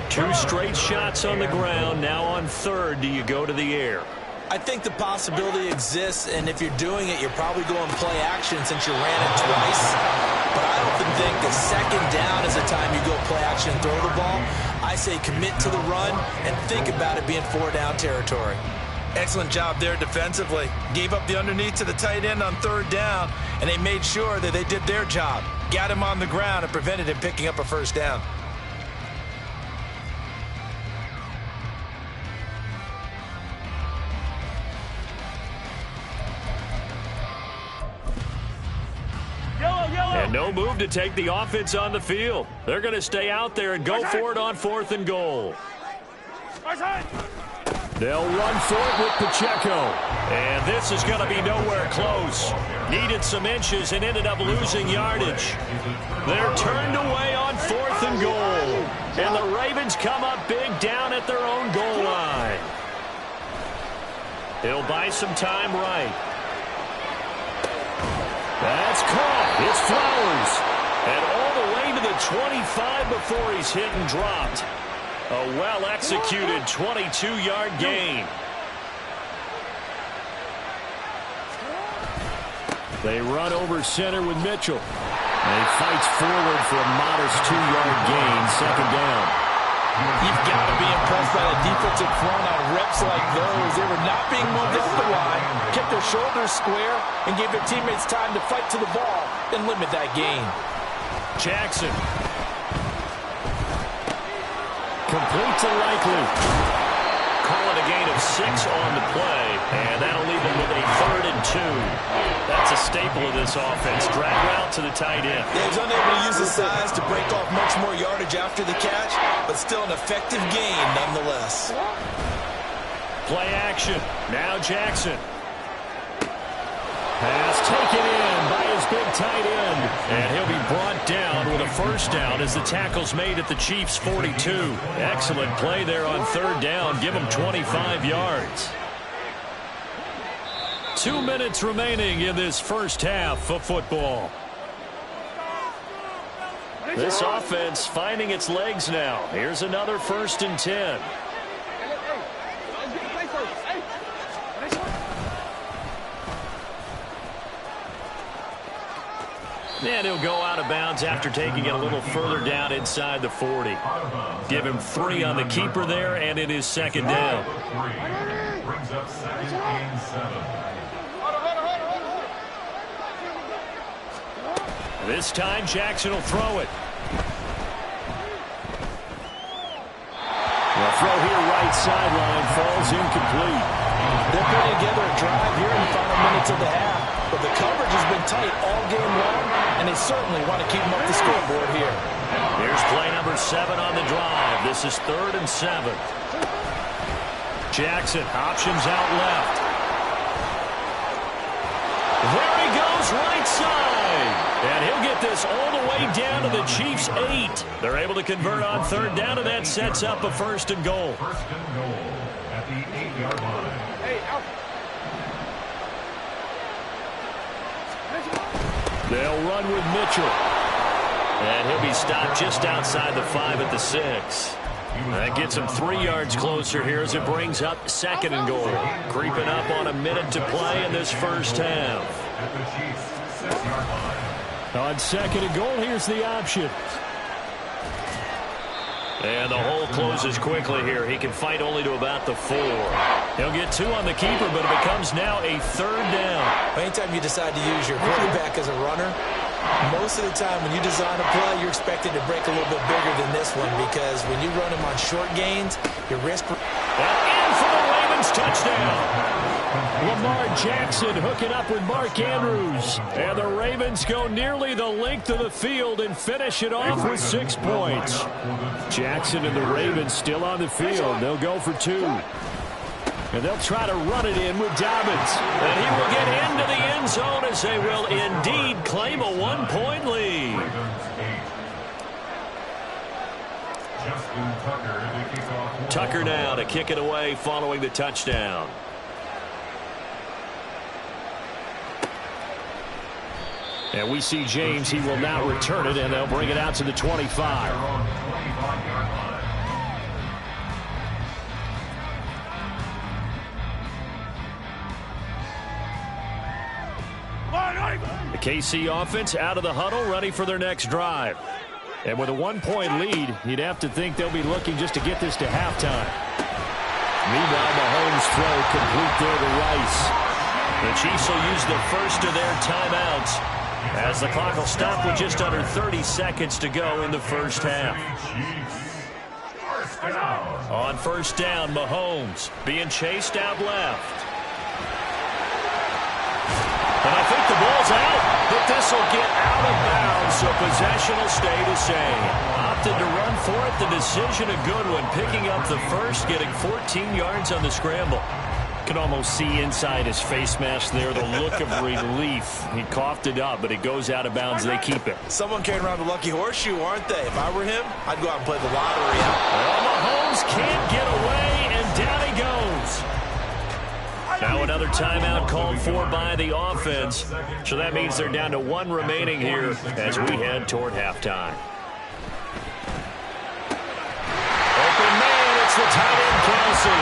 A: 2 straight shots on the ground. Now on 3rd, do you go to the air?
B: I think the possibility exists, and if you're doing it, you're probably going play action since you ran it twice. But I often think that second down is the time you go play action and throw the ball. I say commit to the run and think about it being 4-down territory. Excellent job there defensively. Gave up the underneath to the tight end on third down, and they made sure that they did their job. Got him on the ground and prevented him picking up a first down.
F: And no move to take the offense on the field. They're going to stay out there and go for it on 4th and goal. They'll run for it with Pacheco. And this is going to be nowhere close. Needed some inches and ended up losing yardage. They're turned away on 4th and goal. And the Ravens come up big down at their own goal line. He'll buy some time right. That's caught. It's Flowers. And all the way to the 25 before he's hit and dropped. A well-executed 22-yard gain. They run over center with Mitchell. And he fights forward for a modest 2-yard gain, second down.
B: You've got to be impressed by the defensive front on reps like those. They were not being moved up the line, kept their shoulders square, and gave their teammates time to fight to the ball and limit that gain.
F: Jackson. Complete to Likely. Calling a gain of 6 on the play, and that'll leave them with a 3rd and 2. That's a staple of this offense. Drag route to the tight end.
B: He was unable to use his size to break off much more yardage after the catch, but still an effective gain nonetheless.
F: Play action. Now Jackson. Pass taken in by his big tight end. And he'll be brought down with a first down as the tackle's made at the Chiefs' 42. Excellent play there on third down. Give him 25 yards. 2 minutes remaining in this first half of football. This offense finding its legs now. Here's another 1st and 10. And he'll go out of bounds after taking it a little further down inside the 40. Give him 3 on the keeper there, and it is second down.
C: Brings up 2nd and 7.
F: This time Jackson will throw it. The throw here right sideline falls incomplete.
B: They're putting together a drive here in the final minutes of the half, but the coverage has been tight all game long, and they certainly want to keep them up the scoreboard here.
F: Here's play number 7 on the drive. This is 3rd and 7. Jackson options out left. There he goes right side. And he'll get this all the way down to the Chiefs' 8. They're able to convert on third down, and that sets up a 1st and goal.
C: 1st and goal at the 8-yard line.
F: They'll run with Mitchell. And he'll be stopped just outside the 5 at the 6. That gets him 3 yards closer here as it brings up 2nd and goal. Creeping up on a minute to play in this first half.
C: At the Chiefs' 6-yard line.
F: On 2nd and goal, here's the option. And the hole closes quickly here. He can fight only to about the 4. He'll get 2 on the keeper, but it becomes now a 3rd down.
B: Anytime you decide to use your quarterback as a runner, most of the time when you design a play, you're expected to break a little bit bigger than this one, because when you run him on short gains, your risk...
F: And in for the Ravens touchdown. Lamar Jackson hooking up with Mark Andrews. And the Ravens go nearly the length of the field and finish it off with 6 points. Jackson and the Ravens still on the field. They'll go for 2. And they'll try to run it in with Dobbins. And he will get into the end zone as they will indeed claim a 1-point lead. Tucker now to kick it away following the touchdown. And we see James. He will now return it, and they'll bring it out to the 25.
A: The KC offense out of the huddle, ready for their next drive. And with a 1-point lead, you'd have to think they'll be looking just to get this to halftime. Meanwhile, Mahomes' throw complete there to Rice. The Chiefs will use the first of their timeouts as the clock will stop with just under 30 seconds to go in the first half. On first down, Mahomes being chased out left. And I think the ball's out, but this will get out of bounds, so possession will stay the same. Opted to run for it. The decision a good one, picking up the first, getting 14 yards on the scramble. Can almost see inside his face mask there the look of relief. He coughed it up, but it goes out of bounds. They keep it.
B: Someone carrying around the lucky horseshoe, aren't they? If I were him, I'd go out and play the lottery out.
A: Well, Mahomes can't get away, and down he goes. Now another timeout called for by the offense. So that means they're down to one remaining here as we head toward halftime. Open man, it's the tight end, Kelsey.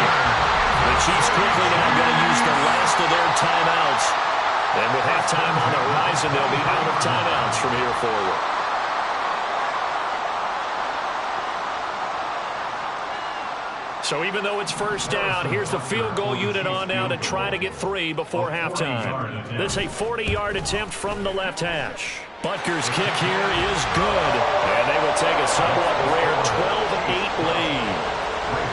A: The Chiefs quickly now going to use the last of their timeouts. And with halftime on the horizon, they'll be out of timeouts from here forward. So even though it's first down, here's the field goal unit on now to try to get 3 before halftime. This is a 40-yard attempt from the left hash. Butker's kick here is good, and they will take a somewhat rare 12-8 lead.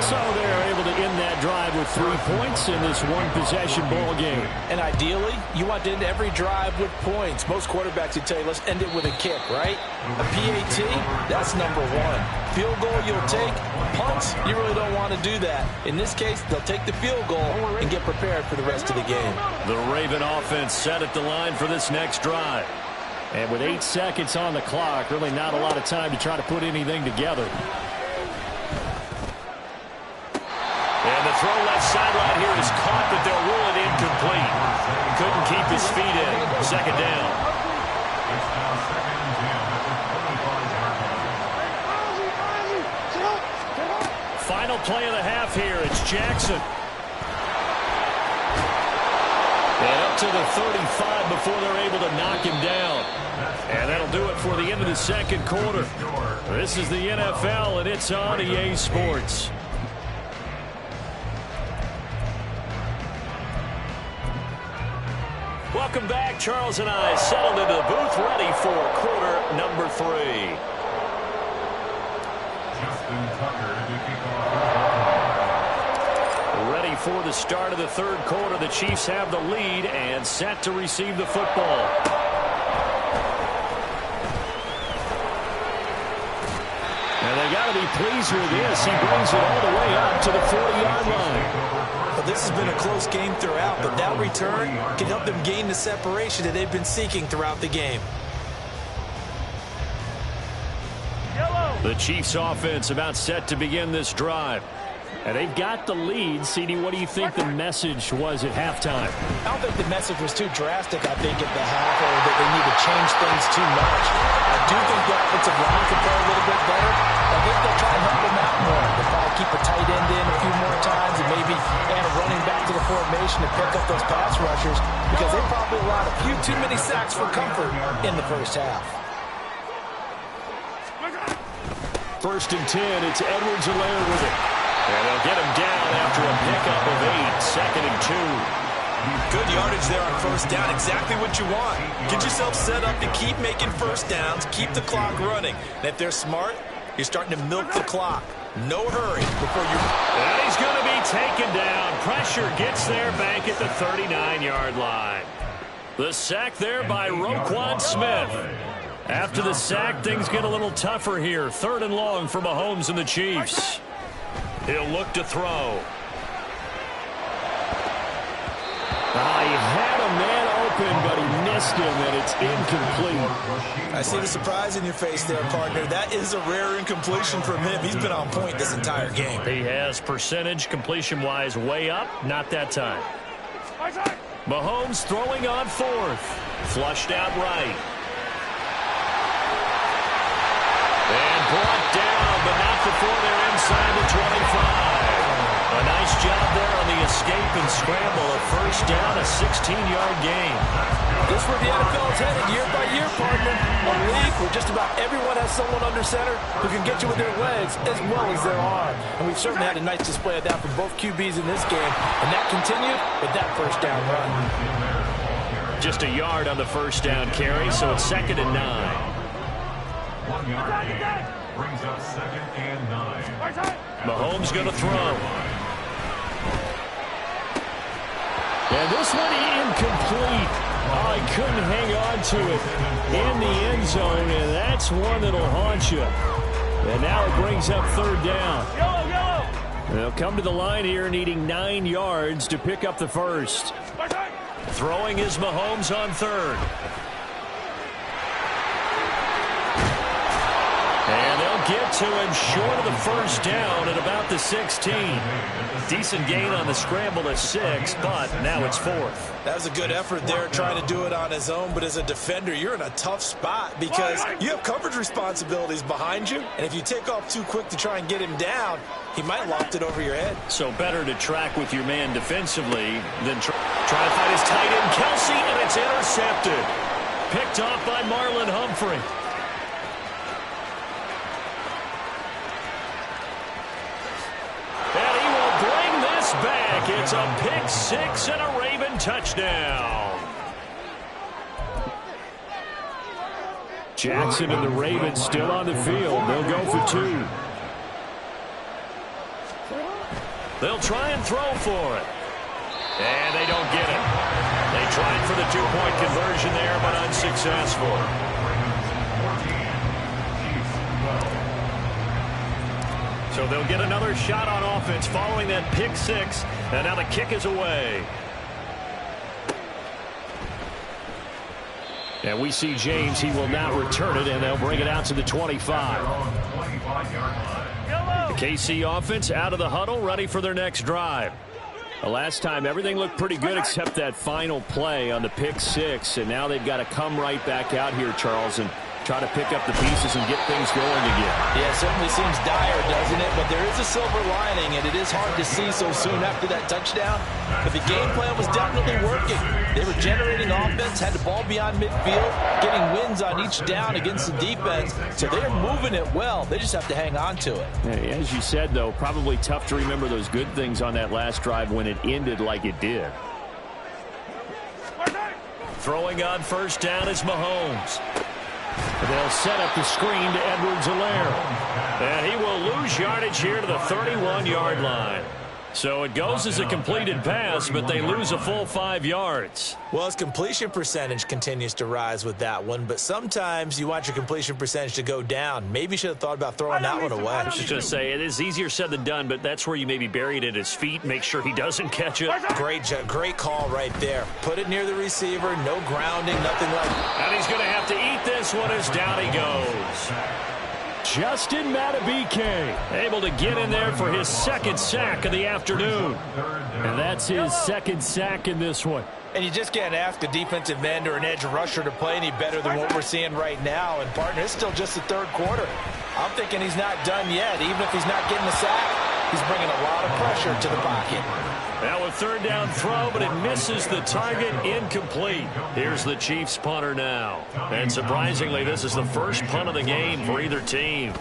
A: So they're able to end that drive with 3 points in this one-possession ball game.
B: And ideally, you want to end every drive with points. Most quarterbacks would tell you, let's end it with a kick, right? A PAT, that's number 1. Field goal you'll take. Punts, you really don't want to do that. In this case, they'll take the field goal and get prepared for the rest of the game.
A: The Raven offense set at the line for this next drive.
F: And with 8 seconds on the clock, really not a lot of time to try to put anything together.
A: And the throw left sideline here is caught, but they'll rule it incomplete. Couldn't keep his feet in. Second down. Final play of the half here. It's Jackson. And up to the 35 before they're able to knock him down. And that'll do it for the end of the second quarter. This is the NFL, and it's on EA Sports. Welcome back. Charles and I settled into the booth, ready for quarter number 3. Ready for the start of the third quarter. The Chiefs have the lead and set to receive the football. And they got to be pleased with this. He brings it all the way up to the 40-yard line.
B: Well, this has been a close game throughout, but that return can help them gain the separation that they've been seeking throughout the game.
A: The Chiefs offense about set to begin this drive.
F: And they've got the lead. CD, what do you think the message was at halftime?
B: I don't think the message was too drastic, I think, at the half, or that they need to change things too much. I do think the offensive line can play a little bit better. I think they'll try and help them out more. They'll probably keep a tight end in a few more times and maybe add a running back to the formation to pick up those pass rushers, because they probably allowed a few too many sacks for comfort in the first half.
A: First and 10, it's Edwards-Helaire with it. And they'll get him down after a pickup of 8, second and 2.
B: Good yardage there on first down. Exactly what you want. Get yourself set up to keep making first downs, keep the clock running. And if they're smart, you're starting to milk the clock. No hurry before you...
A: And he's going to be taken down. Pressure gets there back at the 39-yard line. The sack there by Roquan Smith. After the sack, things get a little tougher here. 3rd and long for Mahomes and the Chiefs. He'll look to throw.
F: He had a man open, but he missed him, and it's incomplete.
B: I see the surprise in your face there, partner. That is a rare incompletion from him. He's been on point this entire game.
A: He has percentage completion-wise way up. Not that time. Mahomes throwing on 4th. Flushed out right. And brought down, but not before they're inside the 25. A nice job there on the escape and scramble. A first down, a 16-yard gain.
B: This is where the NFL is headed year by year, partner. A league where just about everyone has someone under center who can get you with their legs as well as their arm. And we've certainly had a nice display of that from both QBs in this game. And that continued with that first down run.
F: Just a yard on the first down carry, so it's 2nd and 9.
C: 1 yard gain brings up 2nd and 9.
F: Mahomes going to throw. And this one incomplete. Oh, he couldn't hang on to it in the end zone, and that's one that'll haunt you. And now it brings up 3rd down. They'll come to the line here needing 9 yards to pick up the first. Throwing is Mahomes on 3rd. And they'll get to him short of the first down at about the 16. Decent gain on the scramble at 6, but now it's 4th.
B: That was a good effort there trying to do it on his own, but as a defender, you're in a tough spot because you have coverage responsibilities behind you, and if you take off too quick to try and get him down, he might loft it over your head.
F: So better to track with your man defensively than try to fight his tight end, Kelsey, and it's intercepted. Picked off by Marlon Humphrey. And he will bring this back. It's a pick 6 and a Raven touchdown. Jackson and the Ravens still on the field. They'll go for 2. They'll try and throw for it. And they don't get it. They tried for the 2-point conversion there, but unsuccessful. So they'll get another shot on offense following that pick 6. And now the kick is away. And we see James. He will not return it, and they'll bring it out to the 25. The KC offense out of the huddle, ready for their next drive. The last time, everything looked pretty good except that final play on the pick 6. And now they've got to come right back out here, Charles, and try to pick up the pieces and get things going again.
B: Yeah, it certainly seems dire, doesn't it? But there is a silver lining, and it is hard to see so soon after that touchdown. But the game plan was definitely working. They were generating offense, had the ball beyond midfield, getting wins on each down against the defense. So they're moving it well. They just have to hang on to it.
F: Hey, as you said, though, probably tough to remember those good things on that last drive when it ended like it did. Throwing on first down is Mahomes. They'll set up the screen to Edwards-Helaire. And he will lose yardage here to the 31-yard line. So it goes as a completed pass, but they lose a full 5 yards.
B: Well, his completion percentage continues to rise with that one, but sometimes you want your completion percentage to go down. Maybe you should have thought about throwing that one away.
F: I was just going to say, it is easier said than done, but that's where you maybe bury it at his feet, make sure he doesn't catch it.
B: Great call right there. Put it near the receiver, no grounding, nothing like that.
F: And he's going to have to eat this one as down he goes. Justin Matabike able to get in there for his 2nd sack of the afternoon. And that's his 2nd sack in this one.
B: And you just can't ask a defensive end or an edge rusher to play any better than what we're seeing right now. And, partner, it's still just the 3rd quarter. I'm thinking he's not done yet. Even if he's not getting the sack, he's bringing a lot of pressure to the pocket.
F: Now a 3rd down throw, but it misses the target, incomplete. Here's the Chiefs punter now. And surprisingly, this is the first punt of the game for either team.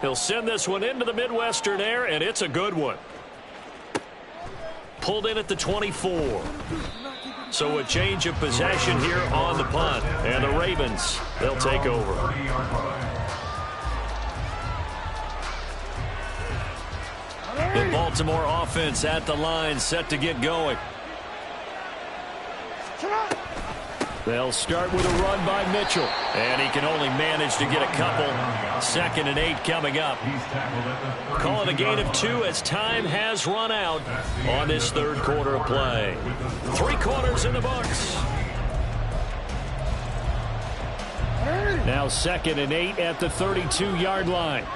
F: He'll send this one into the Midwestern air, and it's a good one. Pulled in at the 24. So a change of possession here on the punt. And the Ravens, they'll take over. The Baltimore offense at the line, set to get going. They'll start with a run by Mitchell. And he can only manage to get a couple. 2nd and 8 coming up. Call it a gain of 2 as time has run out on this 3rd quarter of play. 3 quarters in the books. Now 2nd and 8 at the 32-yard line.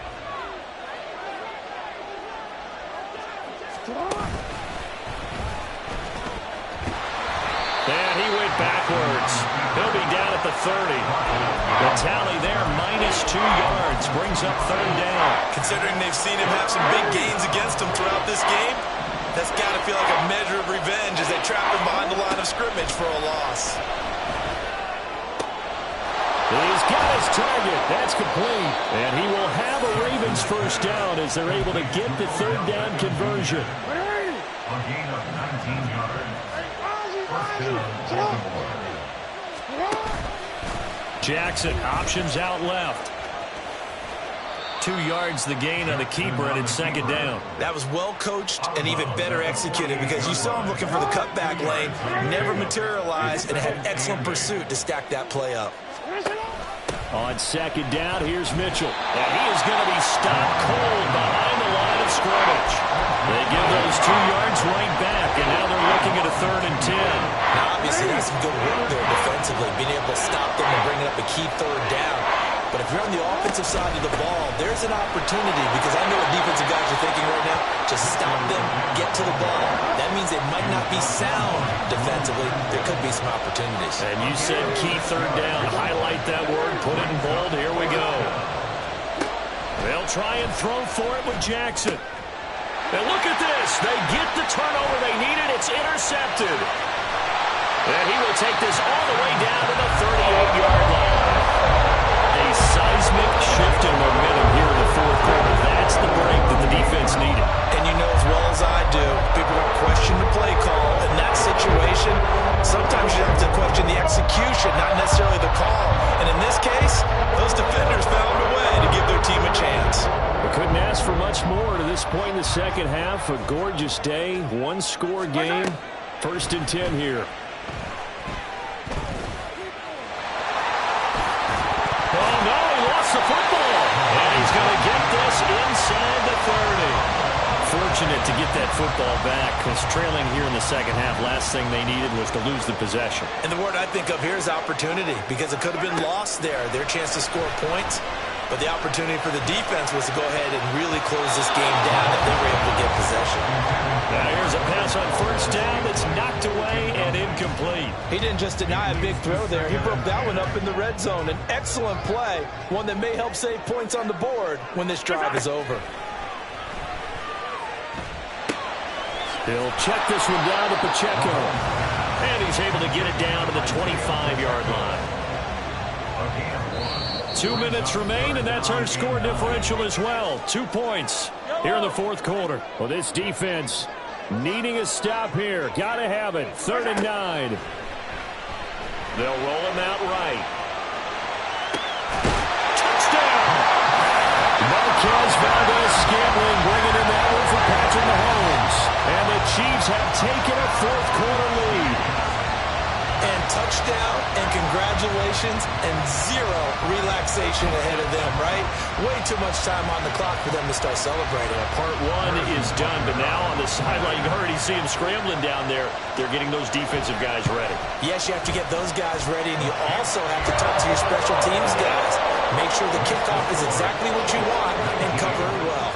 F: And he went backwards. He'll be down at the 30. The tally there, -2 yards, brings up 3rd down.
B: Considering they've seen him have some big gains against him throughout this game, that's got to feel like a measure of revenge as they trap him behind the line of scrimmage for a loss.
F: He's got his target. That's complete. And he will have a Ravens first down as they're able to get the third down conversion.
C: A gain of 19 yards. First down, Baltimore.
F: Jackson options out left. 2 yards the gain on the keeper, and it's second down.
B: That was well coached and even better executed because you saw him looking for the cutback lane, never materialized, and had excellent pursuit to stack that play up.
F: On second down, here's Mitchell. And he is going to be stopped cold behind the line of scrimmage. They give those 2 yards right back, and now they're looking at a 3rd and 10.
B: Now, obviously, that's some good work there defensively, being able to stop them and bring up a key 3rd down. But if you're on the offensive side of the ball, there's an opportunity because I know what defensive guys are thinking right now. Just stop them, get to the ball. That means they might not be sound defensively. There could be some opportunities.
F: And you said key 3rd down. Highlight that word, put it in bold. Here we go. They'll try and throw for it with Jackson. And look at this. They get the turnover they needed. It's intercepted. And he will take this all the way down to the 38-yard line. A seismic shift in momentum here in the fourth quarter. That's the break that the defense needed.
B: And you know as well as I do, people don't question the play call. In that situation, sometimes you have to question the execution, not necessarily the call. And in this case, those defenders found a way to give their team a chance.
F: We couldn't ask for much more to this point in the second half. A gorgeous day, 1-score game. 1st and 10 here. Oh, no, he lost the football. And he's going to get this inside the 30. Fortunate to get that football back because trailing here in the second half, last thing they needed was to lose the possession.
B: And the word I think of here is opportunity because it could have been lost there, their chance to score points. But the opportunity for the defense was to go ahead and really close this game down if they were able to get possession.
F: Now here's a pass on 1st down that's knocked away and incomplete.
B: He didn't just deny a big throw there. He broke that one up in the red zone. An excellent play, one that may help save points on the board when this drive is over.
F: He'll check this one down to Pacheco. And he's able to get it down to the 25-yard line. 2 minutes remain, and that's our score differential as well. 2 points here in the fourth quarter. Well, this defense needing a stop here. Got to have it. 3rd and 9. They'll roll him out right. Touchdown! Marquez Valdez-Scantling bringing in that one for Patrick Mahomes. And the Chiefs have taken a fourth quarter lead.
B: And touchdown and congratulations and zero relaxation ahead of them, right? Way too much time on the clock for them to start celebrating.
F: Part 1 is done, but now on the sideline, you already see them scrambling down there. They're getting those defensive guys ready.
B: Yes, you have to get those guys ready, and you also have to talk to your special teams guys. Make sure the kickoff is exactly what you want and cover it well.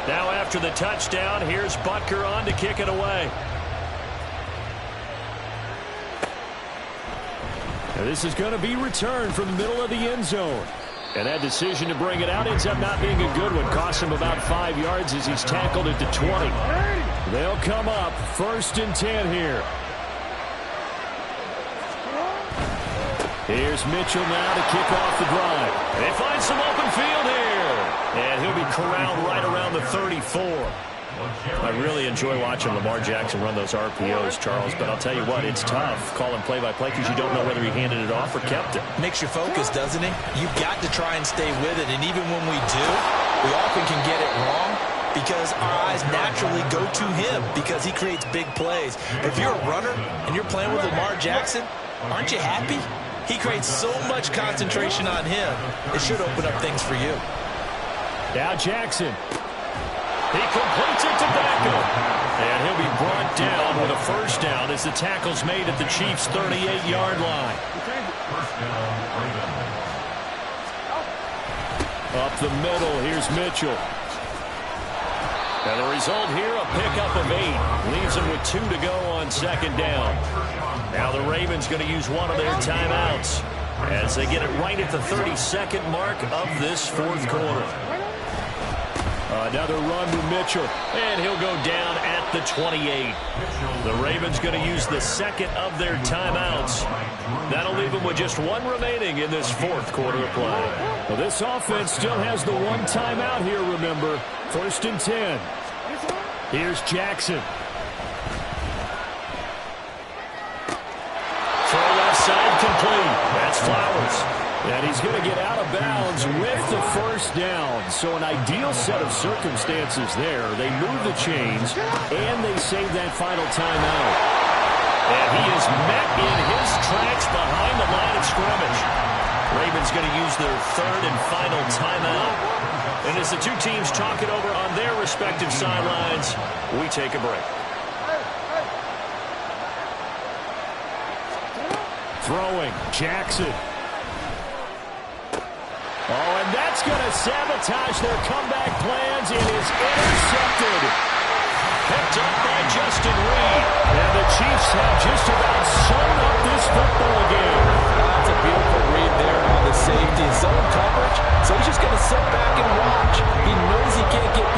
F: Now after the touchdown, here's Butker on to kick it away. Now this is going to be returned from the middle of the end zone. And that decision to bring it out ends up not being a good one. Cost him about 5 yards as he's tackled at the 20. They'll come up 1st and 10 here. Here's Mitchell now to kick off the drive. They find some open field here. And he'll be corralled right around the 34. I really enjoy watching Lamar Jackson run those RPOs, Charles, but I'll tell you what, it's tough calling play-by-play because you don't know whether he handed it off or kept it.
B: Makes you focus, doesn't it? You've got to try and stay with it, and even when we do, we often can get it wrong because our eyes naturally go to him because he creates big plays. If you're a runner and you're playing with Lamar Jackson, aren't you happy? He creates so much concentration on him. It should open up things for you.
F: Now Jackson. He completes it to Beckham. And he'll be brought down with a first down as the tackle's made at the Chiefs' 38-yard line. Up the middle, here's Mitchell. And the result here, a pickup of 8. Leaves him with 2 to go on second down. Now the Ravens going to use one of their timeouts as they get it right at the 32nd mark of this fourth quarter.
A: Another run to Mitchell, and he'll go down at the 28. The Ravens going to use the second of their timeouts. That'll leave them with just one remaining in this fourth quarter of play.
F: Well, this offense still has the one timeout here, remember. 1st and 10. Here's Jackson.
A: Throw left side complete. That's Flowers.
F: And he's going to get out of bounds with the first down. So an ideal set of circumstances there. They move the chains, and they save that final timeout.
A: And he is met in his tracks behind the line of scrimmage. Ravens going to use their third and final timeout. And as the two teams talk it over on their respective sidelines, we take a break.
F: Throwing, Jackson. Oh, and that's going to sabotage their comeback plans. It is intercepted.
A: Picked up by Justin Reed.
F: And the Chiefs have just about sewn